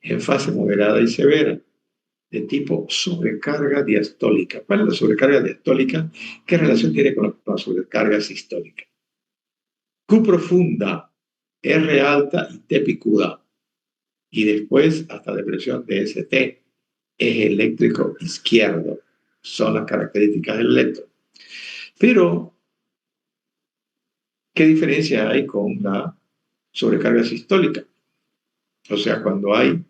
Speaker 1: En fase moderada y severa, de tipo sobrecarga diastólica. ¿Cuál es la sobrecarga diastólica? ¿Qué relación tiene con la sobrecarga sistólica? Q profunda, R alta y T picuda. Y después hasta depresión de ST, eje eléctrico izquierdo. Son las características del electro. Pero, ¿qué diferencia hay con la sobrecarga sistólica? O sea, cuando hay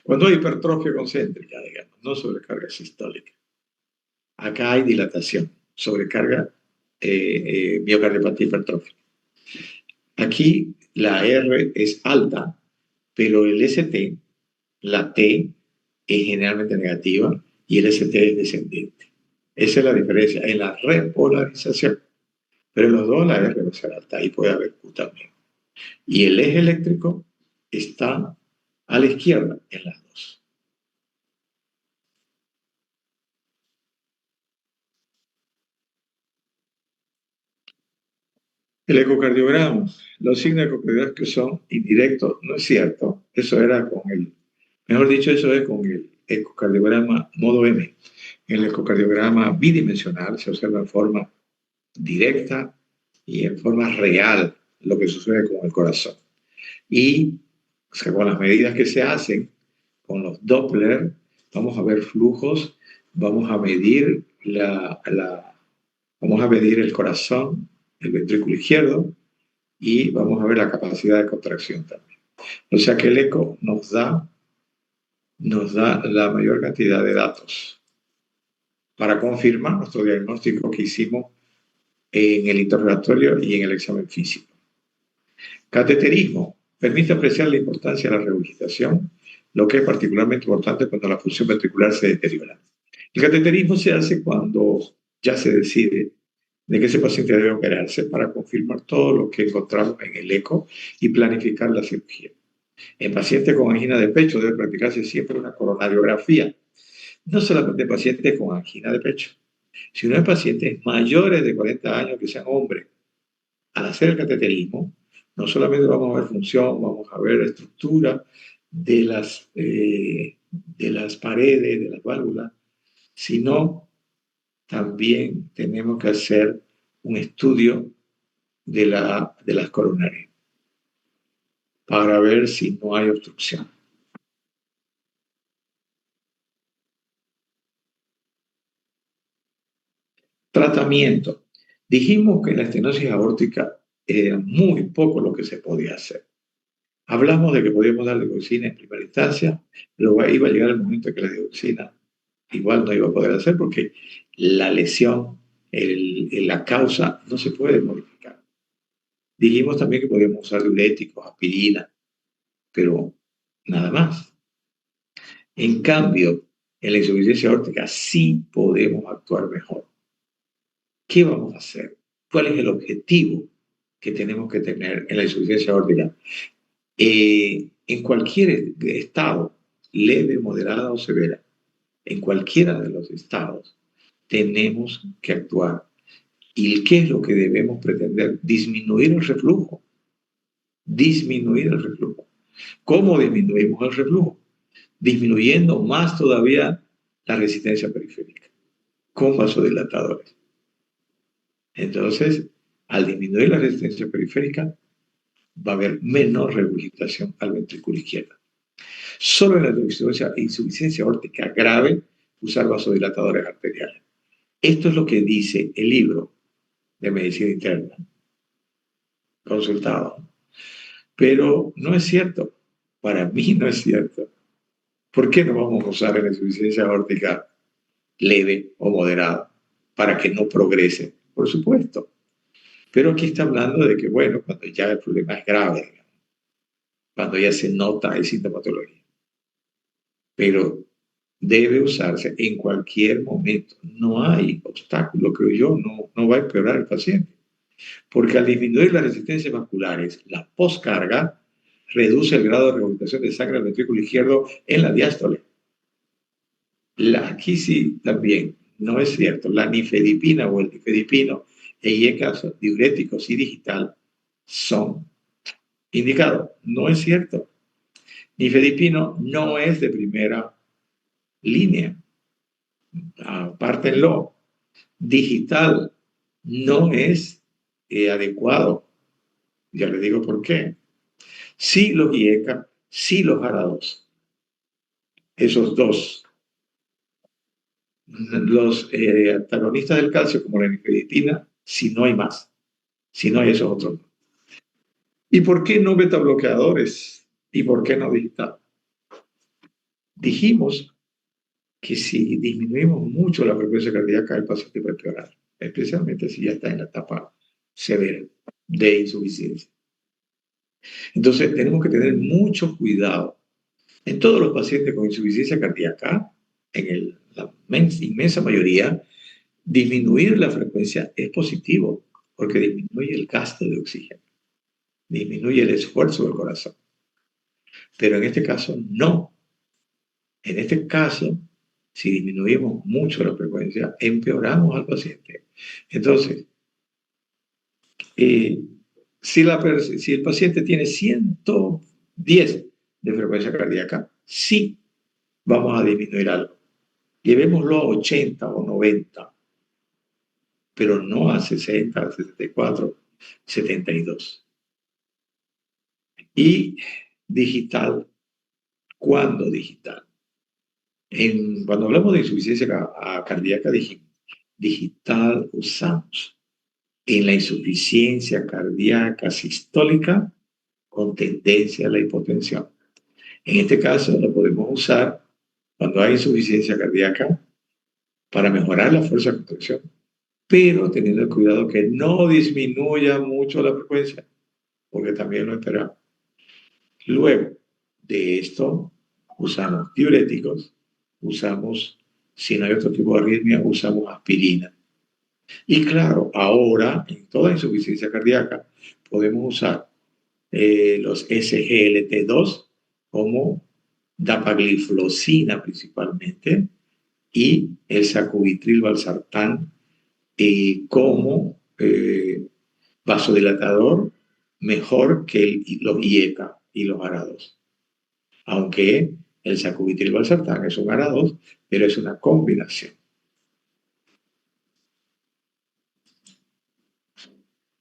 Speaker 1: hipertrofia concéntrica, digamos, no sobrecarga sistólica. Acá hay dilatación, sobrecarga miocardiopatía hipertrófica. Aquí la R es alta, pero el ST, la T, es generalmente negativa y el ST es descendente. Esa es la diferencia en la repolarización. Pero en los dos la R va a ser alta y puede haber Q también. Y el eje eléctrico está a la izquierda en las dos. El ecocardiograma, los signos ecocardiográficos son indirectos, no es cierto. Eso era mejor dicho, eso es con el ecocardiograma modo M. En el ecocardiograma bidimensional se observa en forma directa y en forma real lo que sucede con el corazón. Y o sea, con las medidas que se hacen, con los Doppler, vamos a ver flujos, vamos a medir vamos a medir el corazón, el ventrículo izquierdo, y vamos a ver la capacidad de contracción también. O sea que el eco nos da la mayor cantidad de datos para confirmar nuestro diagnóstico que hicimos en el interrogatorio y en el examen físico. Cateterismo. Permite apreciar la importancia de la regurgitación, lo que es particularmente importante cuando la función ventricular se deteriora. El cateterismo se hace cuando ya se decide de que ese paciente debe operarse para confirmar todo lo que encontramos en el eco y planificar la cirugía. En pacientes con angina de pecho debe practicarse siempre una coronariografía, no solamente en pacientes con angina de pecho, sino en pacientes mayores de 40 años que sean hombres. Al hacer el cateterismo, no solamente vamos a ver función, vamos a ver estructura de las paredes, de las válvulas, sino también tenemos que hacer un estudio de las coronarias para ver si no hay obstrucción. Tratamiento. Dijimos que en la estenosis aórtica era muy poco lo que se podía hacer. Hablamos de que podíamos dar digoxina en primera instancia, luego iba a llegar el momento en que la digoxina igual no iba a poder hacer porque la lesión, la causa no se puede modificar. Dijimos también que podíamos usar diuréticos, aspirina, pero nada más. En cambio, en la insuficiencia aórtica sí podemos actuar mejor. ¿Qué vamos a hacer? ¿Cuál es el objetivo que tenemos que tener en la insuficiencia aórtica? En cualquier estado, leve, moderada o severa, en cualquiera de los estados, tenemos que actuar. ¿Y qué es lo que debemos pretender? Disminuir el reflujo. Disminuir el reflujo. ¿Cómo disminuimos el reflujo? Disminuyendo más todavía la resistencia periférica con vasodilatadores. Entonces, al disminuir la resistencia periférica, va a haber menor regurgitación al ventrículo izquierdo. Solo en la insuficiencia aórtica grave, usar vasodilatadores arteriales. Esto es lo que dice el libro de medicina interna, consultado. Pero no es cierto. Para mí no es cierto. ¿Por qué no vamos a usar en la insuficiencia aórtica leve o moderada para que no progrese? Por supuesto. Pero aquí está hablando de que, bueno, cuando ya el problema es grave, cuando ya se nota hay sintomatología. Pero debe usarse en cualquier momento. No hay obstáculo, creo yo, no va a empeorar el paciente. Porque al disminuir las resistencias vasculares, la poscarga reduce el grado de regurgitación de sangre al ventrículo izquierdo en la diástole. Aquí sí también no es cierto. La nifedipina o el nifedipino en IECA diuréticos y digital son indicados. No es cierto. Nifedipino no es de primera línea. Apártenlo. Digital no es adecuado. Ya les digo por qué. Sí los IECA, sí los ARA2. Esos dos. Los antagonistas del calcio, como la nifedipina, si no hay más. Si no hay esos otros. ¿Y por qué no beta bloqueadores? ¿Y por qué no digital? Dijimos que si disminuimos mucho la frecuencia cardíaca, el paciente puede empeorar, especialmente si ya está en la etapa severa de insuficiencia. Entonces, tenemos que tener mucho cuidado. En todos los pacientes con insuficiencia cardíaca, en la inmensa mayoría, disminuir la frecuencia es positivo, porque disminuye el gasto de oxígeno, disminuye el esfuerzo del corazón. Pero en este caso, no. En este caso, si disminuimos mucho la frecuencia, empeoramos al paciente. Entonces, si el paciente tiene 110 de frecuencia cardíaca, sí vamos a disminuir algo. Llevémoslo a 80 o 90, pero no a 60, 74, 72. Y digital, ¿cuándo digital? Cuando hablamos de insuficiencia cardíaca, dijimos, digital usamos en la insuficiencia cardíaca sistólica con tendencia a la hipotensión. En este caso lo podemos usar cuando hay insuficiencia cardíaca para mejorar la fuerza de contracción, pero teniendo el cuidado que no disminuya mucho la frecuencia, porque también lo esperamos. Luego de esto, usamos diuréticos, usamos Si no hay otro tipo de arritmia, usamos aspirina. Y claro, ahora en toda insuficiencia cardíaca podemos usar los SGLT2 como dapagliflozina principalmente y el sacubitril valsartán como vasodilatador mejor que los IECA y los ARA2. Aunque el sacubitril valsartán es un ARA2, pero es una combinación.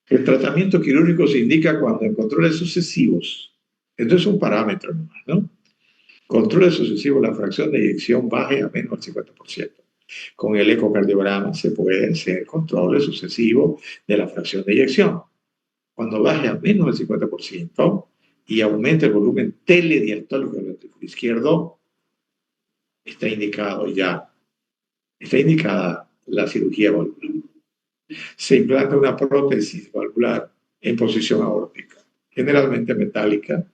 Speaker 1: El tratamiento quirúrgico se indica cuando en controles sucesivos, esto es un parámetro nomás, ¿no? Controles sucesivos, la fracción de eyección baje a menos del 50%. Con el ecocardiograma se puede hacer controles sucesivos de la fracción de eyección. Cuando baje a menos del 50% y aumente el volumen telediastólico del ventrículo izquierdo, está indicada la cirugía valvular. Se implanta una prótesis valvular en posición aórtica, generalmente metálica,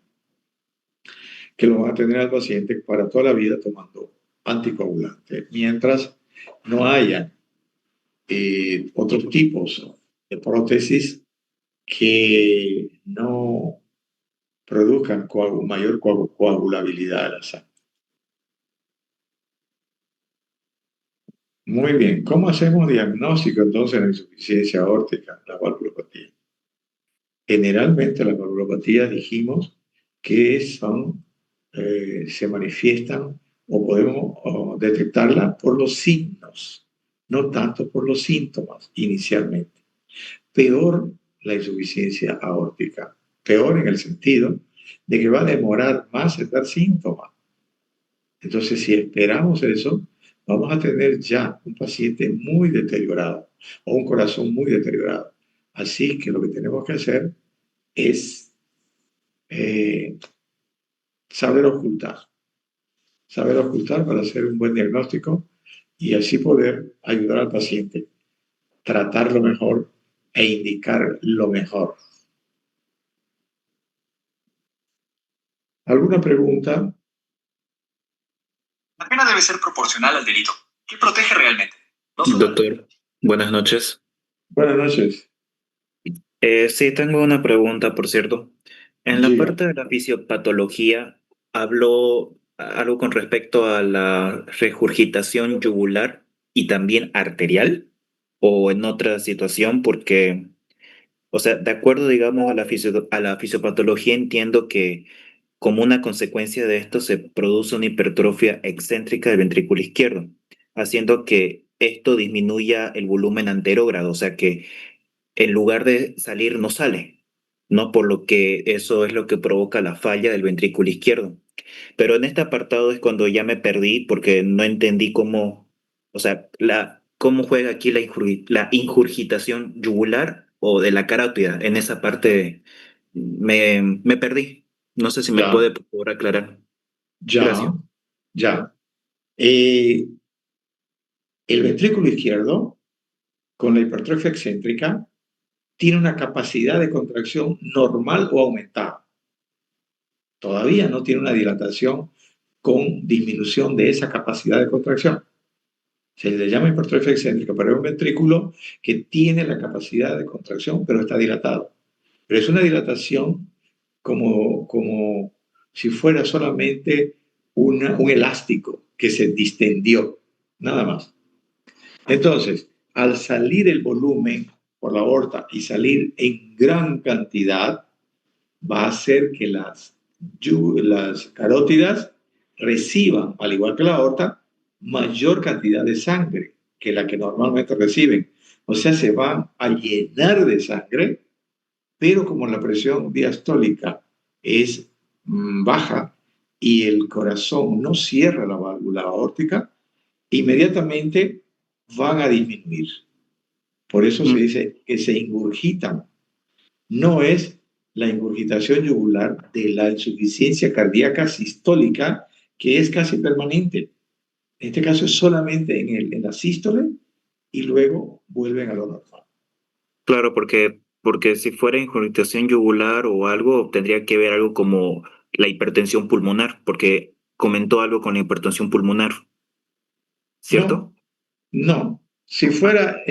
Speaker 1: que lo va a tener al paciente para toda la vida tomando anticoagulante, mientras no haya otros tipos de prótesis que no produzcan mayor coagulabilidad de la sangre. Muy bien, ¿cómo hacemos diagnóstico entonces de la insuficiencia aórtica, la valvulopatía? Generalmente las valvulopatías dijimos que se manifiestan o podemos detectarla por los signos, no tanto por los síntomas inicialmente. Peor la insuficiencia aórtica, peor en el sentido de que va a demorar más en dar síntomas. Entonces, si esperamos eso, vamos a tener ya un paciente muy deteriorado o un corazón muy deteriorado. Así que lo que tenemos que hacer es saber ocultar para hacer un buen diagnóstico y así poder ayudar al paciente, tratarlo mejor e indicar lo mejor. ¿Alguna pregunta?
Speaker 3: La pena debe ser proporcional al delito. ¿Qué protege realmente?
Speaker 4: Doctor, buenas noches.
Speaker 1: Buenas noches.
Speaker 4: Sí, tengo una pregunta, por cierto. En la
Speaker 1: Diga.
Speaker 4: parte de la fisiopatología, habló algo con respecto a la regurgitación yugular y también arterial, o en otra situación, porque, o sea, de acuerdo, digamos, a la fisiopatología, entiendo que como una consecuencia de esto se produce una hipertrofia excéntrica del ventrículo izquierdo, haciendo que esto disminuya el volumen anterógrado, o sea que en lugar de salir no sale, ¿no? Por lo que eso es lo que provoca la falla del ventrículo izquierdo. Pero en este apartado es cuando ya me perdí porque no entendí cómo, o sea, cómo juega aquí la ingurgitación yugular o de la carótida. En esa parte me perdí. No sé si me
Speaker 1: Ya,
Speaker 4: puede por favor aclarar.
Speaker 1: ya,
Speaker 4: Gracias.
Speaker 1: ya. Eh, el ventrículo izquierdo, con la hipertrofia excéntrica, tiene una capacidad de contracción normal o aumentada. Todavía no tiene una dilatación con disminución de esa capacidad de contracción. Se le llama hipertrofia excéntrica, pero es un ventrículo que tiene la capacidad de contracción, pero está dilatado. Pero es una dilatación como si fuera solamente un elástico que se distendió, nada más. Entonces, al salir el volumen por la aorta y salir en gran cantidad, va a hacer que las carótidas reciban, al igual que la aorta, mayor cantidad de sangre que la que normalmente reciben. O sea, se van a llenar de sangre, pero como la presión diastólica es baja y el corazón no cierra la válvula aórtica, inmediatamente van a disminuir. Por eso se dice que se ingurgitan. No es la ingurgitación yugular de la insuficiencia cardíaca sistólica, que es casi permanente. En este caso es solamente en la sístole y luego vuelven a lo normal.
Speaker 4: Claro, porque si fuera ingurgitación yugular o algo, tendría que ver algo como la hipertensión pulmonar, porque comentó algo con la hipertensión pulmonar. ¿cierto?
Speaker 1: No. Si fuera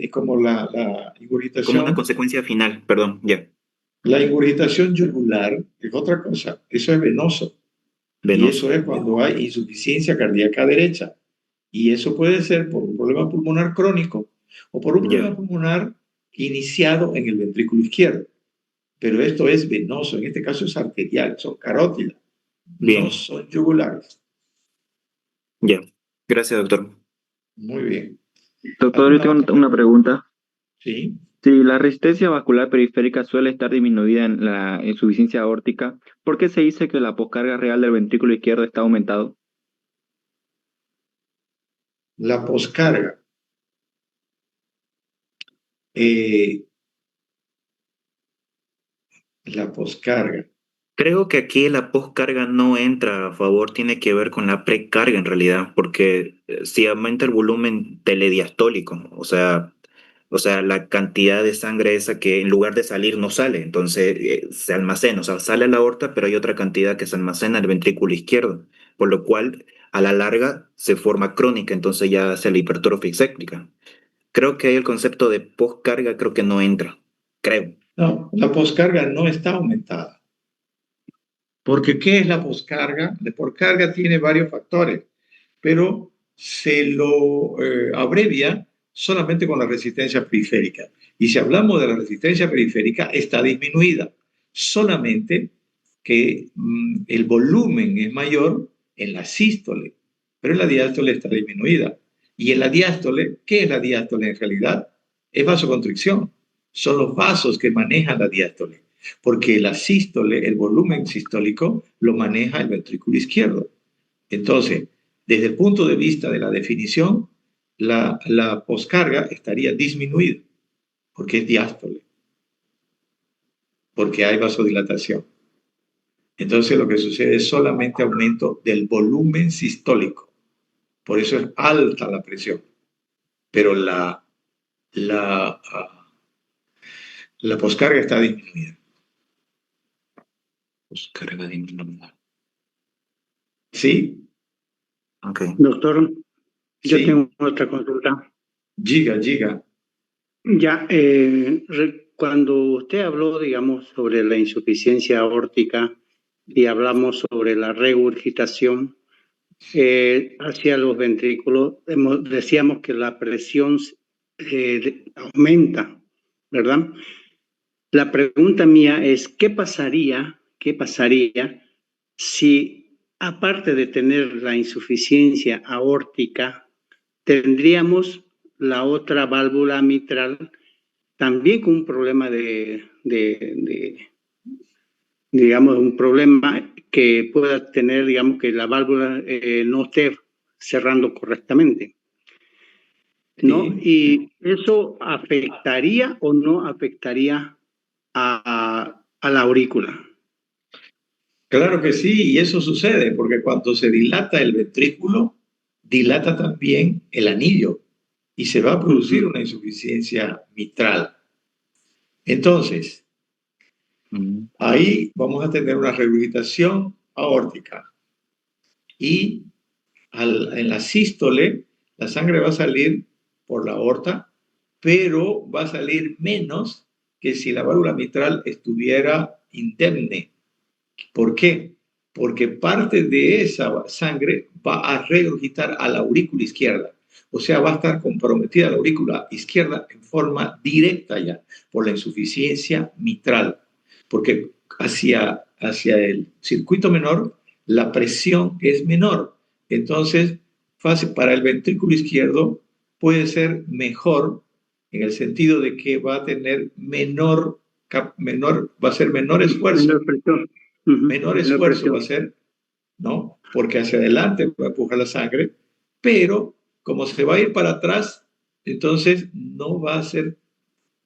Speaker 1: como la
Speaker 4: Como una
Speaker 1: ingurgitación,
Speaker 4: consecuencia final, perdón, ya,
Speaker 1: la ingurgitación yugular es otra cosa. Eso es venoso. Y
Speaker 4: venoso.
Speaker 1: eso es cuando hay insuficiencia cardíaca derecha. Y eso puede ser por un problema pulmonar crónico o por un
Speaker 4: Ya,
Speaker 1: problema pulmonar iniciado en el ventrículo izquierdo. Pero esto es venoso, en este caso es arterial, son carótidas, no
Speaker 4: bien,
Speaker 1: son yugulares.
Speaker 4: ya. Gracias, doctor.
Speaker 1: Muy bien.
Speaker 2: Doctor, yo
Speaker 1: ¿Alguna
Speaker 2: tengo
Speaker 1: otra?
Speaker 2: una pregunta.
Speaker 1: Sí.
Speaker 2: Si la resistencia vascular periférica suele estar disminuida en la insuficiencia aórtica, ¿por qué se dice que la poscarga real del ventrículo izquierdo está aumentado?
Speaker 1: La poscarga. Eh, la poscarga.
Speaker 4: Creo que aquí la postcarga no entra a favor, tiene que ver con la precarga en realidad, porque si aumenta el volumen telediastólico, o sea, la cantidad de sangre esa que en lugar de salir no sale, entonces se almacena, o sea, sale a la aorta, pero hay otra cantidad que se almacena en el ventrículo izquierdo, por lo cual a la larga se forma crónica, entonces ya hace la hipertrofia excéntrica. Creo que ahí el concepto de postcarga creo que no entra, creo.
Speaker 1: No, la poscarga no está aumentada. Porque ¿qué es la poscarga? La poscarga tiene varios factores, pero se lo abrevia solamente con la resistencia periférica. Y si hablamos de la resistencia periférica, está disminuida. Solamente que el volumen es mayor en la sístole, pero en la diástole está disminuida. Y en la diástole, ¿qué es la diástole en realidad? Es vasoconstricción. Son los vasos que manejan la diástole, porque la sístole, el volumen sistólico, lo maneja el ventrículo izquierdo. Entonces, desde el punto de vista de la definición, la poscarga estaría disminuida, porque es diástole, porque hay vasodilatación. Entonces, lo que sucede es solamente aumento del volumen sistólico. Por eso es alta la presión. Pero la, la poscarga está disminuida.
Speaker 4: Postcarga disminuida.
Speaker 1: ¿Sí?
Speaker 4: Ok.
Speaker 5: Doctor, yo
Speaker 1: ¿Sí?
Speaker 5: tengo otra consulta.
Speaker 1: Giga, giga.
Speaker 5: Ya, cuando usted habló, digamos, sobre la insuficiencia aórtica y hablamos sobre la regurgitación hacia los ventrículos, decíamos que la presión aumenta, ¿verdad? La pregunta mía es, qué pasaría si, aparte de tener la insuficiencia aórtica, tendríamos la otra válvula mitral también con un problema digamos, un problema que pueda tener, digamos, que la válvula no esté cerrando correctamente, ¿no?
Speaker 1: ¿Sí?
Speaker 5: Y eso afectaría o no afectaría a la aurícula.
Speaker 1: Claro que sí, y eso sucede porque cuando se dilata el ventrículo, dilata también el anillo y se va a producir
Speaker 5: Ujú.
Speaker 1: una insuficiencia mitral. Entonces,
Speaker 4: Mm.
Speaker 1: ahí vamos a tener una regurgitación aórtica y en la sístole la sangre va a salir por la aorta, pero va a salir menos que si la válvula mitral estuviera indemne. ¿Por qué? Porque parte de esa sangre va a regurgitar a la aurícula izquierda. O sea, va a estar comprometida la aurícula izquierda en forma directa ya por la insuficiencia mitral. Porque hacia el circuito menor la presión es menor. Entonces, para el ventrículo izquierdo puede ser mejor en el sentido de que va a tener va a ser menor esfuerzo.
Speaker 5: Menor presión. Ujú.
Speaker 1: Menor
Speaker 5: Menor
Speaker 1: esfuerzo va a
Speaker 5: presión.
Speaker 1: ser, ¿no? Porque hacia adelante va a empujar la sangre, pero como se va a ir para atrás, entonces no va a ser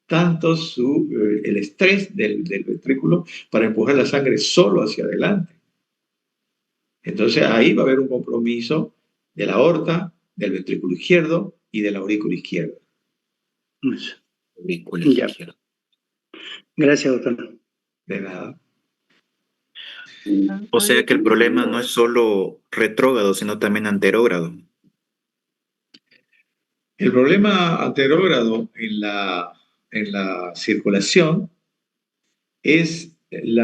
Speaker 1: tanto el estrés del ventrículo para empujar la sangre solo hacia adelante. Entonces ahí va a haber un compromiso de la aorta, del ventrículo izquierdo y de la aurícula izquierda.
Speaker 5: Eso.
Speaker 4: Aurícula
Speaker 5: Ya.
Speaker 4: izquierda.
Speaker 5: Gracias, doctor.
Speaker 1: De nada.
Speaker 4: O sea que el problema no es solo retrógrado, sino también anterógrado.
Speaker 1: El problema anterógrado en la circulación es el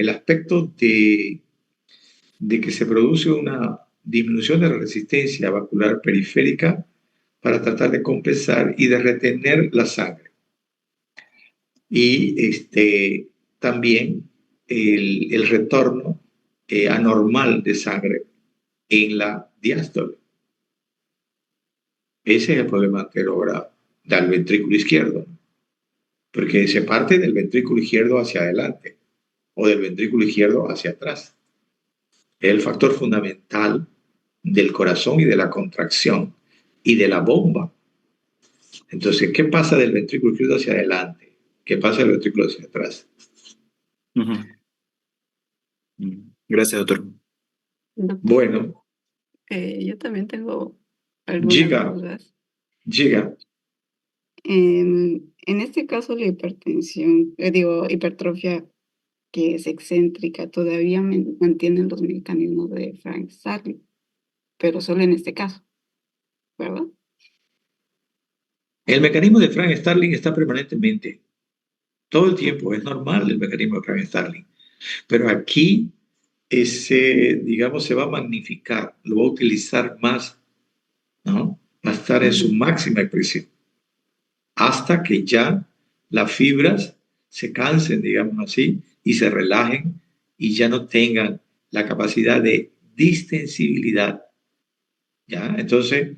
Speaker 1: aspecto de que se produce una disminución de la resistencia vascular periférica para tratar de compensar y de retener la sangre. Y también el retorno anormal de sangre en la diástole. Ese es el problema anterógrado del ventrículo izquierdo, porque se parte del ventrículo izquierdo hacia adelante o del ventrículo izquierdo hacia atrás. Es el factor fundamental del corazón y de la contracción y de la bomba. Entonces, ¿qué pasa del ventrículo izquierdo hacia adelante? ¿Qué pasa del ventrículo hacia atrás?
Speaker 4: Gracias, doctor.
Speaker 6: Doctor,
Speaker 1: Bueno,
Speaker 6: yo también tengo algunas dudas.
Speaker 1: Llega.
Speaker 6: En este caso, la hipertensión, hipertrofia que es excéntrica, todavía mantienen los mecanismos de Frank Starling, pero solo en este caso, ¿verdad?
Speaker 1: El mecanismo de Frank Starling está permanentemente, todo el tiempo, es normal el mecanismo de Frank Starling, pero aquí digamos, se va a magnificar, lo va a utilizar más, ¿no? Va a estar en su máxima expresión, hasta que ya las fibras se cansen, digamos así, y se relajen y ya no tengan la capacidad de distensibilidad, ¿ya? Entonces,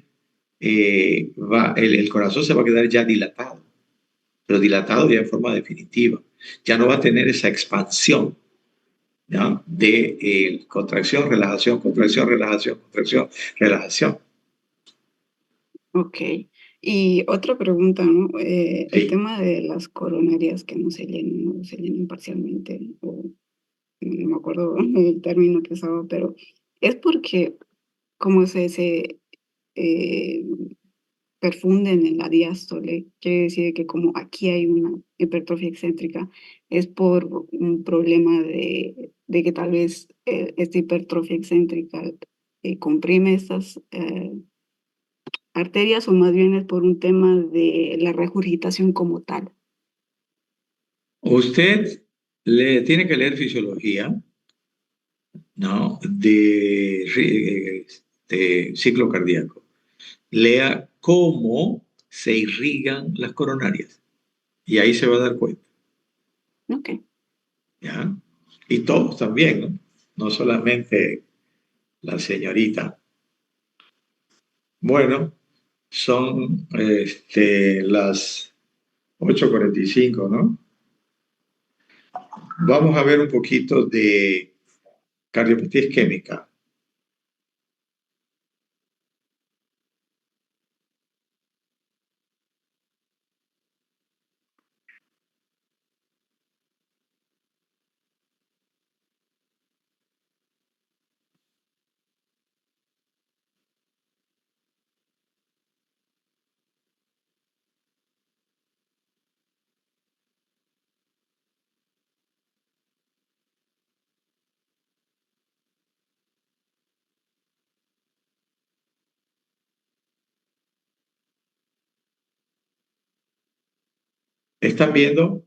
Speaker 1: el corazón se va a quedar ya dilatado, pero dilatado ya en forma definitiva. Ya no va a tener esa expansión, ¿ya? De contracción, relajación, contracción, relajación, contracción, relajación.
Speaker 6: Ok. Y otra pregunta, ¿no? El
Speaker 1: Sí.
Speaker 6: tema de las coronarias que no se llenan parcialmente, o no me acuerdo el término que usaba, pero es porque como se eh, perfunden en la diástole, quiere decir que como aquí hay una hipertrofia excéntrica, es por un problema de que tal vez esta hipertrofia excéntrica comprime estas arterias, o más bien es por un tema de la regurgitación como tal.
Speaker 1: Usted le tiene que leer fisiología, ¿no? De ciclo cardíaco. Lea cómo se irrigan las coronarias y ahí se va a dar cuenta,
Speaker 6: Ok.
Speaker 1: ¿ya? Y todos también, ¿no? No solamente la señorita. Bueno, son las 8:45, ¿no? Vamos a ver un poquito de cardiopatía isquémica. ¿Están viendo?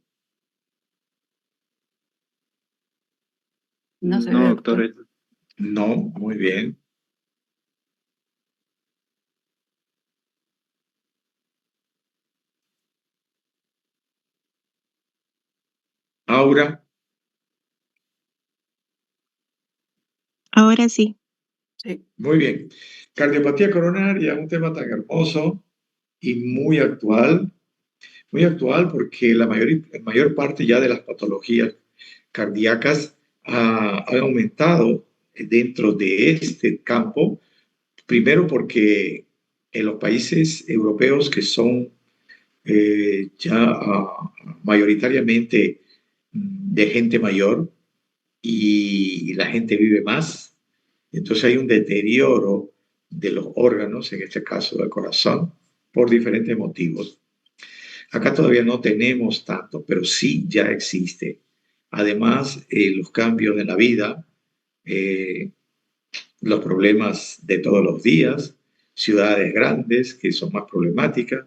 Speaker 6: No se
Speaker 2: No,
Speaker 6: ve,
Speaker 2: doctor.
Speaker 6: doctor.
Speaker 1: No, muy bien. Aura,
Speaker 7: Ahora sí.
Speaker 6: Sí.
Speaker 1: muy bien. Cardiopatía coronaria, un tema tan hermoso y muy actual porque la mayor parte ya de las patologías cardíacas ha aumentado dentro de este campo, primero porque en los países europeos que son ya mayoritariamente de gente mayor y la gente vive más, entonces hay un deterioro de los órganos, en este caso del corazón, por diferentes motivos. Acá todavía no tenemos tanto, pero sí ya existe. Además, los cambios de la vida, los problemas de todos los días, ciudades grandes que son más problemáticas,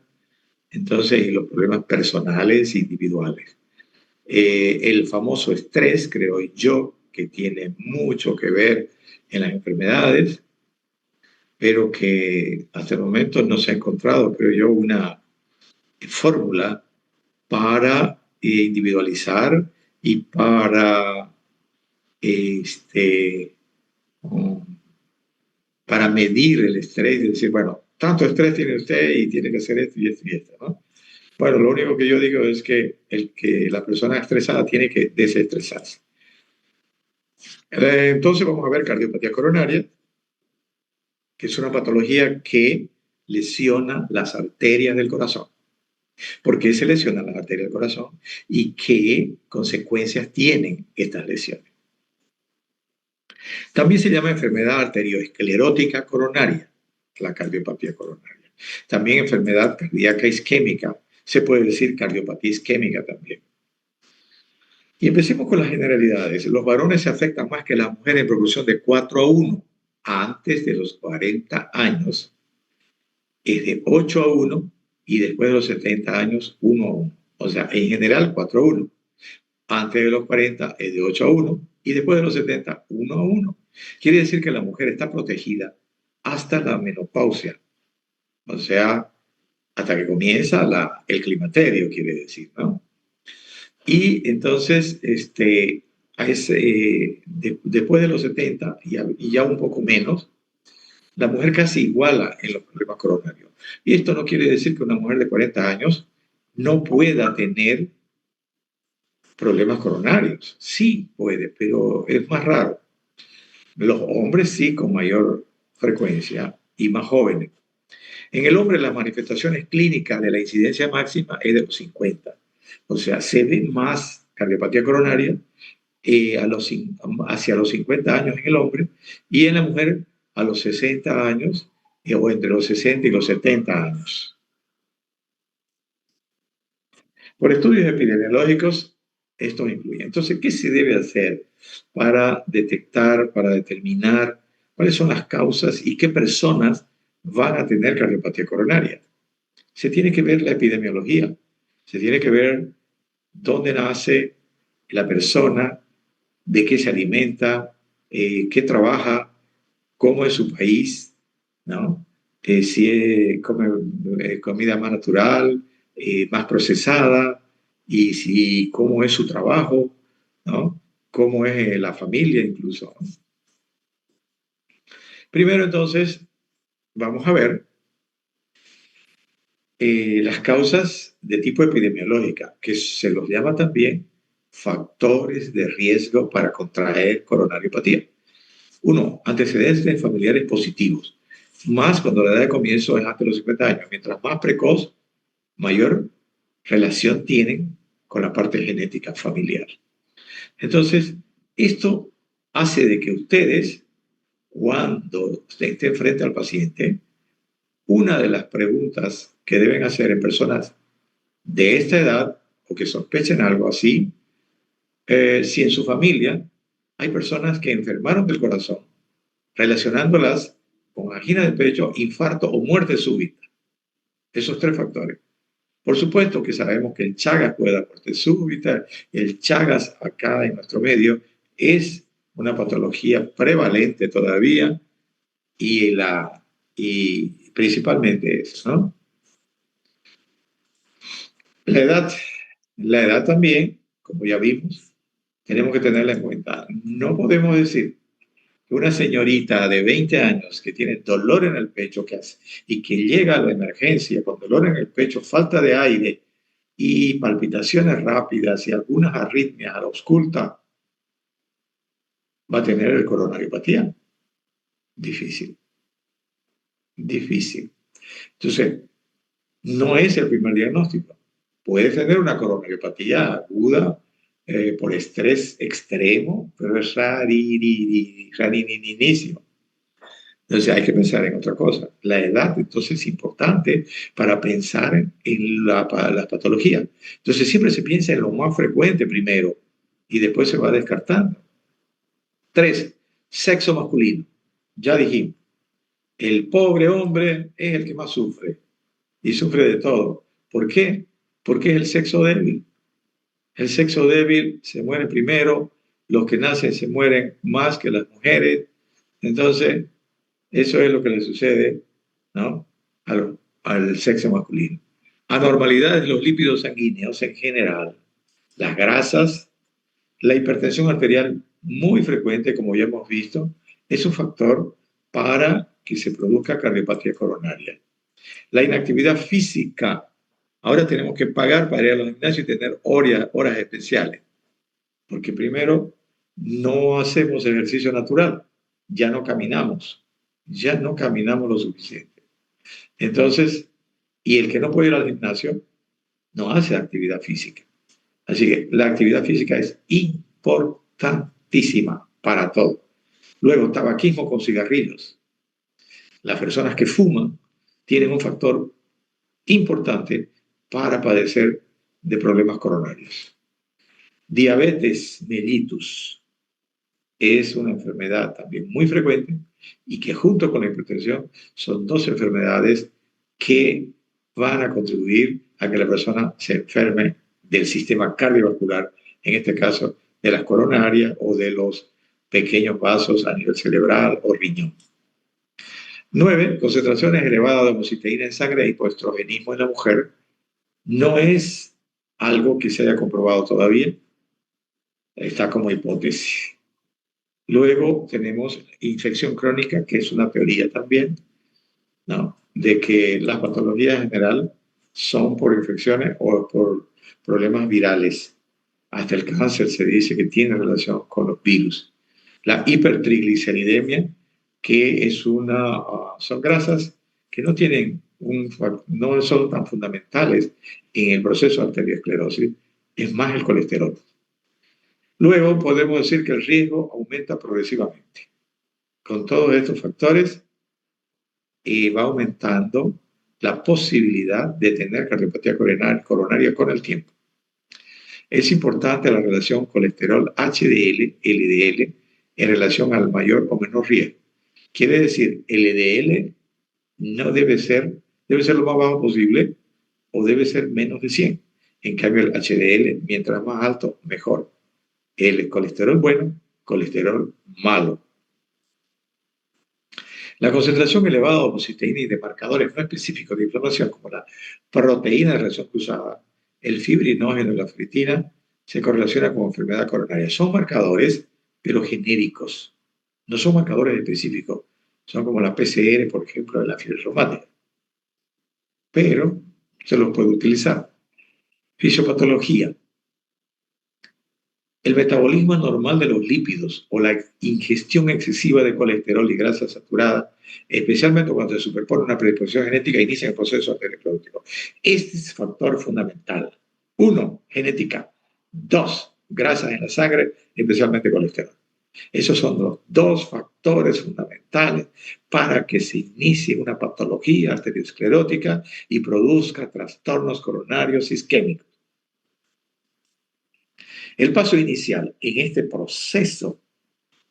Speaker 1: entonces, y los problemas personales e individuales. El famoso estrés, creo yo, que tiene mucho que ver en las enfermedades, pero que hasta el momento no se ha encontrado, creo yo, una fórmula para individualizar y para este, um, para medir el estrés y decir, bueno, tanto estrés tiene usted y tiene que hacer esto y esto y esto, ¿no? Bueno, lo único que yo digo es que la persona estresada tiene que desestresarse. Entonces vamos a ver cardiopatía coronaria, que es una patología que lesiona las arterias del corazón. ¿Por qué se lesionan las arterias del corazón? ¿Y qué consecuencias tienen estas lesiones? También se llama enfermedad arteriosclerótica coronaria, la cardiopatía coronaria. También enfermedad cardíaca isquémica, se puede decir cardiopatía isquémica también. Y empecemos con las generalidades. Los varones se afectan más que las mujeres en proporción de 4:1 antes de los 40 años. Es de 8:1 y después de los 70 años 1:1. O sea, en general 4:1. Antes de los 40 es de 8:1 y después de los 70 1:1. Quiere decir que la mujer está protegida hasta la menopausia. O sea, hasta que comienza el climaterio, quiere decir, ¿no? Y entonces, después de los 70 y ya un poco menos, la mujer casi iguala en los problemas coronarios. Y esto no quiere decir que una mujer de 40 años no pueda tener problemas coronarios. Sí puede, pero es más raro. Los hombres sí, con mayor frecuencia y más jóvenes. En el hombre, las manifestaciones clínicas de la incidencia máxima es de los 50. O sea, se ve más cardiopatía coronaria hacia los 50 años en el hombre y en la mujer a los 60 años o entre los 60 y los 70 años. Por estudios epidemiológicos, esto incluye. Entonces, ¿qué se debe hacer para detectar, para determinar cuáles son las causas y qué personas van a tener cardiopatía coronaria? Se tiene que ver la epidemiología, se tiene que ver dónde nace la persona, de qué se alimenta, qué trabaja, cómo es su país, ¿no? Si come comida más natural, más procesada, y cómo es su trabajo, ¿no? Cómo es la familia incluso, ¿no? Primero, entonces, vamos a ver las causas de tipo epidemiológica, que se los llama también factores de riesgo para contraer coronariopatía. 1. Antecedentes familiares positivos, más cuando la edad de comienzo es antes de los 50 años. Mientras más precoz, mayor relación tienen con la parte genética familiar. Entonces, esto hace de que ustedes, cuando estén frente al paciente, una de las preguntas que deben hacer en personas de esta edad o que sospechen algo así, si en su familia hay personas que enfermaron del corazón, relacionándolas con angina de pecho, infarto o muerte súbita. Esos 3 factores. Por supuesto que sabemos que el Chagas puede dar muerte súbita. El Chagas acá en nuestro medio es una patología prevalente todavía y principalmente eso, ¿no? La edad también, como ya vimos, tenemos que tenerla en cuenta. No podemos decir que una señorita de 20 años que tiene dolor en el pecho y que llega a la emergencia con dolor en el pecho, falta de aire y palpitaciones rápidas y algunas arritmias a la ausculta, va a tener el coronariopatía. Difícil. Entonces, no es el primer diagnóstico. Puede tener una coronariopatía aguda por estrés extremo, pero es rarísimo. Entonces hay que pensar en otra cosa. La edad, entonces, es importante para pensar en la patología. Entonces siempre se piensa en lo más frecuente primero y después se va descartando. 3. Sexo masculino. Ya dijimos. El pobre hombre es el que más sufre y sufre de todo. ¿Por qué? Porque es el sexo débil. El sexo débil se muere primero, los que nacen se mueren más que las mujeres. Entonces, eso es lo que le sucede, ¿no? al sexo masculino. Anormalidades de los lípidos sanguíneos en general, las grasas, la hipertensión arterial muy frecuente, como ya hemos visto, es un factor para que se produzca cardiopatía coronaria. La inactividad física. Ahora tenemos que pagar para ir a los gimnasios y tener horas especiales, porque primero no hacemos ejercicio natural, ya no caminamos lo suficiente. Entonces, y el que no puede ir al gimnasio no hace actividad física. Así que la actividad física es importantísima para todo. Luego, tabaquismo con cigarrillos. Las personas que fuman tienen un factor importante para padecer de problemas coronarios. Diabetes mellitus es una enfermedad también muy frecuente y que junto con la hipertensión son dos enfermedades que van a contribuir a que la persona se enferme del sistema cardiovascular, en este caso de las coronarias o de los pequeños vasos a nivel cerebral o riñón. 9. Concentraciones elevadas de homocisteína en sangre e hipoestrogenismo en la mujer. No es algo que se haya comprobado todavía, está como hipótesis. Luego tenemos infección crónica, que es una teoría también, ¿no? De que las patologías en general son por infecciones o por problemas virales. Hasta el cáncer se dice que tiene relación con los virus. La hipertrigliceridemia, que es son grasas que no son tan fundamentales en el proceso de arteriosclerosis, es más el colesterol. Luego podemos decir que el riesgo aumenta progresivamente. Con todos estos factores va aumentando la posibilidad de tener cardiopatía coronaria con el tiempo. Es importante la relación colesterol HDL-LDL en relación al mayor o menor riesgo. Quiere decir, el LDL no debe ser lo más bajo posible o debe ser menos de 100. En cambio, el HDL, mientras más alto, mejor. El colesterol bueno, colesterol malo. La concentración elevada de homocisteína y de marcadores no específicos de inflamación, como la proteína de reacción cruzada, el fibrinógeno y la ferritina, se correlaciona con enfermedad coronaria. Son marcadores, pero genéricos. No son marcadores específicos. Son como la PCR, por ejemplo, de la fiebre reumática. Pero se los puede utilizar. Fisiopatología. El metabolismo anormal de los lípidos o la ingestión excesiva de colesterol y grasa saturada, especialmente cuando se superpone una predisposición genética, inicia el proceso arteriosclerótico. Este es factor fundamental. 1, genética. 2, grasas en la sangre, especialmente colesterol. Esos son los dos factores fundamentales para que se inicie una patología arteriosclerótica y produzca trastornos coronarios isquémicos. El paso inicial en este proceso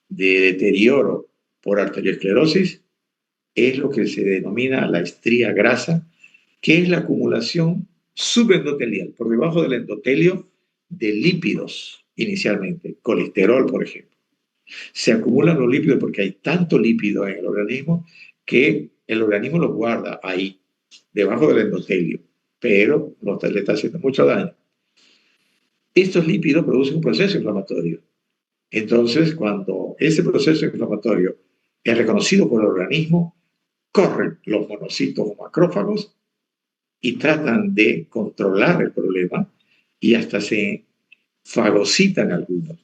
Speaker 1: de deterioro por arteriosclerosis es lo que se denomina la estría grasa, que es la acumulación subendotelial, por debajo del endotelio, de lípidos inicialmente, colesterol, por ejemplo. Se acumulan los lípidos porque hay tanto lípido en el organismo que el organismo los guarda ahí, debajo del endotelio, pero le está haciendo mucho daño. Estos lípidos producen un proceso inflamatorio. Entonces, cuando ese proceso inflamatorio es reconocido por el organismo, corren los monocitos o macrófagos y tratan de controlar el problema y hasta se fagocitan algunos.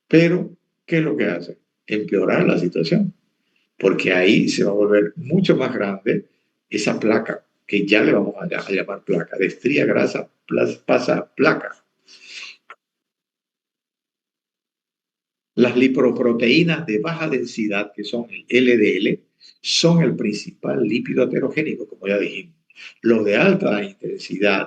Speaker 1: Pero, ¿qué es lo que hacen? Empeorar la situación, porque ahí se va a volver mucho más grande esa placa, que ya le vamos a llamar placa, de estría grasa pasa a placa. Las lipoproteínas de baja densidad, que son el LDL, son el principal lípido heterogénico, como ya dijimos. Los de alta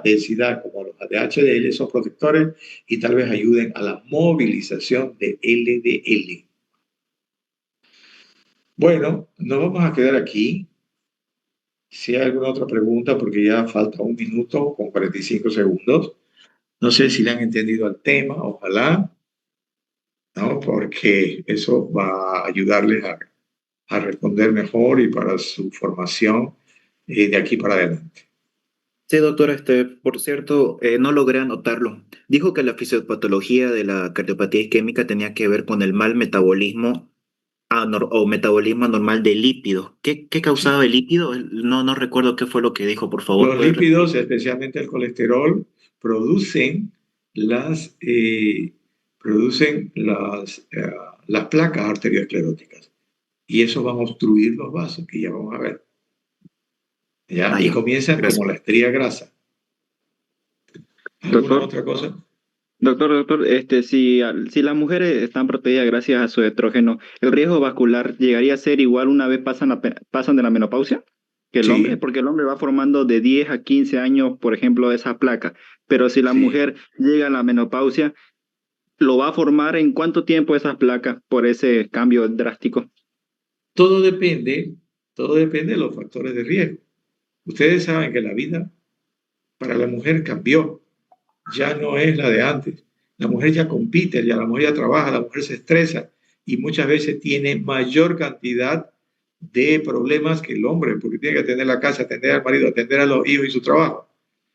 Speaker 1: densidad, como los de HDL, son protectores y tal vez ayuden a la movilización de LDL. Bueno, nos vamos a quedar aquí. Si hay alguna otra pregunta, porque ya falta 1 minuto con 45 segundos. No sé si le han entendido al tema, ojalá, ¿no? Porque eso va a ayudarles a responder mejor y para su formación de aquí para adelante.
Speaker 4: Sí, doctor, por cierto, no logré anotarlo. Dijo que la fisiopatología de la cardiopatía isquémica tenía que ver con el mal metabolismo o metabolismo anormal de lípidos. ¿Qué
Speaker 1: Sí.
Speaker 4: causaba el lípido? No recuerdo qué fue lo que dijo, por favor,
Speaker 1: Los
Speaker 4: ¿puede repetir?
Speaker 1: lípidos, especialmente el colesterol, producen las, eh, las placas arterioscleróticas y eso va a obstruir los vasos, que ya vamos a ver. ¿Ya?
Speaker 4: Ah,
Speaker 1: Y
Speaker 4: ya.
Speaker 1: comienzan como
Speaker 4: Gracias.
Speaker 1: la estría grasa. ¿Alguna
Speaker 2: Doctor,
Speaker 1: otra cosa?
Speaker 2: doctor, si las mujeres están protegidas gracias a su estrógeno, ¿el riesgo vascular llegaría a ser igual una vez pasan de la menopausia que el hombre?
Speaker 1: Sí,
Speaker 2: Porque el hombre va formando de 10 a 15 años, por ejemplo, esa placa. Pero si la
Speaker 1: sí.
Speaker 2: mujer llega a la menopausia, ¿lo va a formar en cuánto tiempo esas placas por ese cambio drástico?
Speaker 1: Todo depende, todo depende de los factores de riesgo. Ustedes saben que la vida para la mujer cambió, ya no es la de antes. La mujer ya compite, ya la mujer ya trabaja, la mujer se estresa y muchas veces tiene mayor cantidad de problemas que el hombre, porque tiene que atender la casa, atender al marido, atender a los hijos y su trabajo.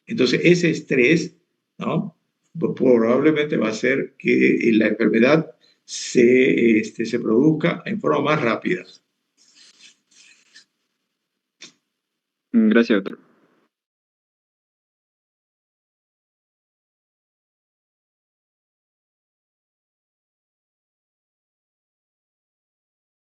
Speaker 1: Entonces, ese estrés, ¿no? Probablemente va a hacer que la enfermedad se produzca en forma más rápida.
Speaker 2: Gracias, doctor.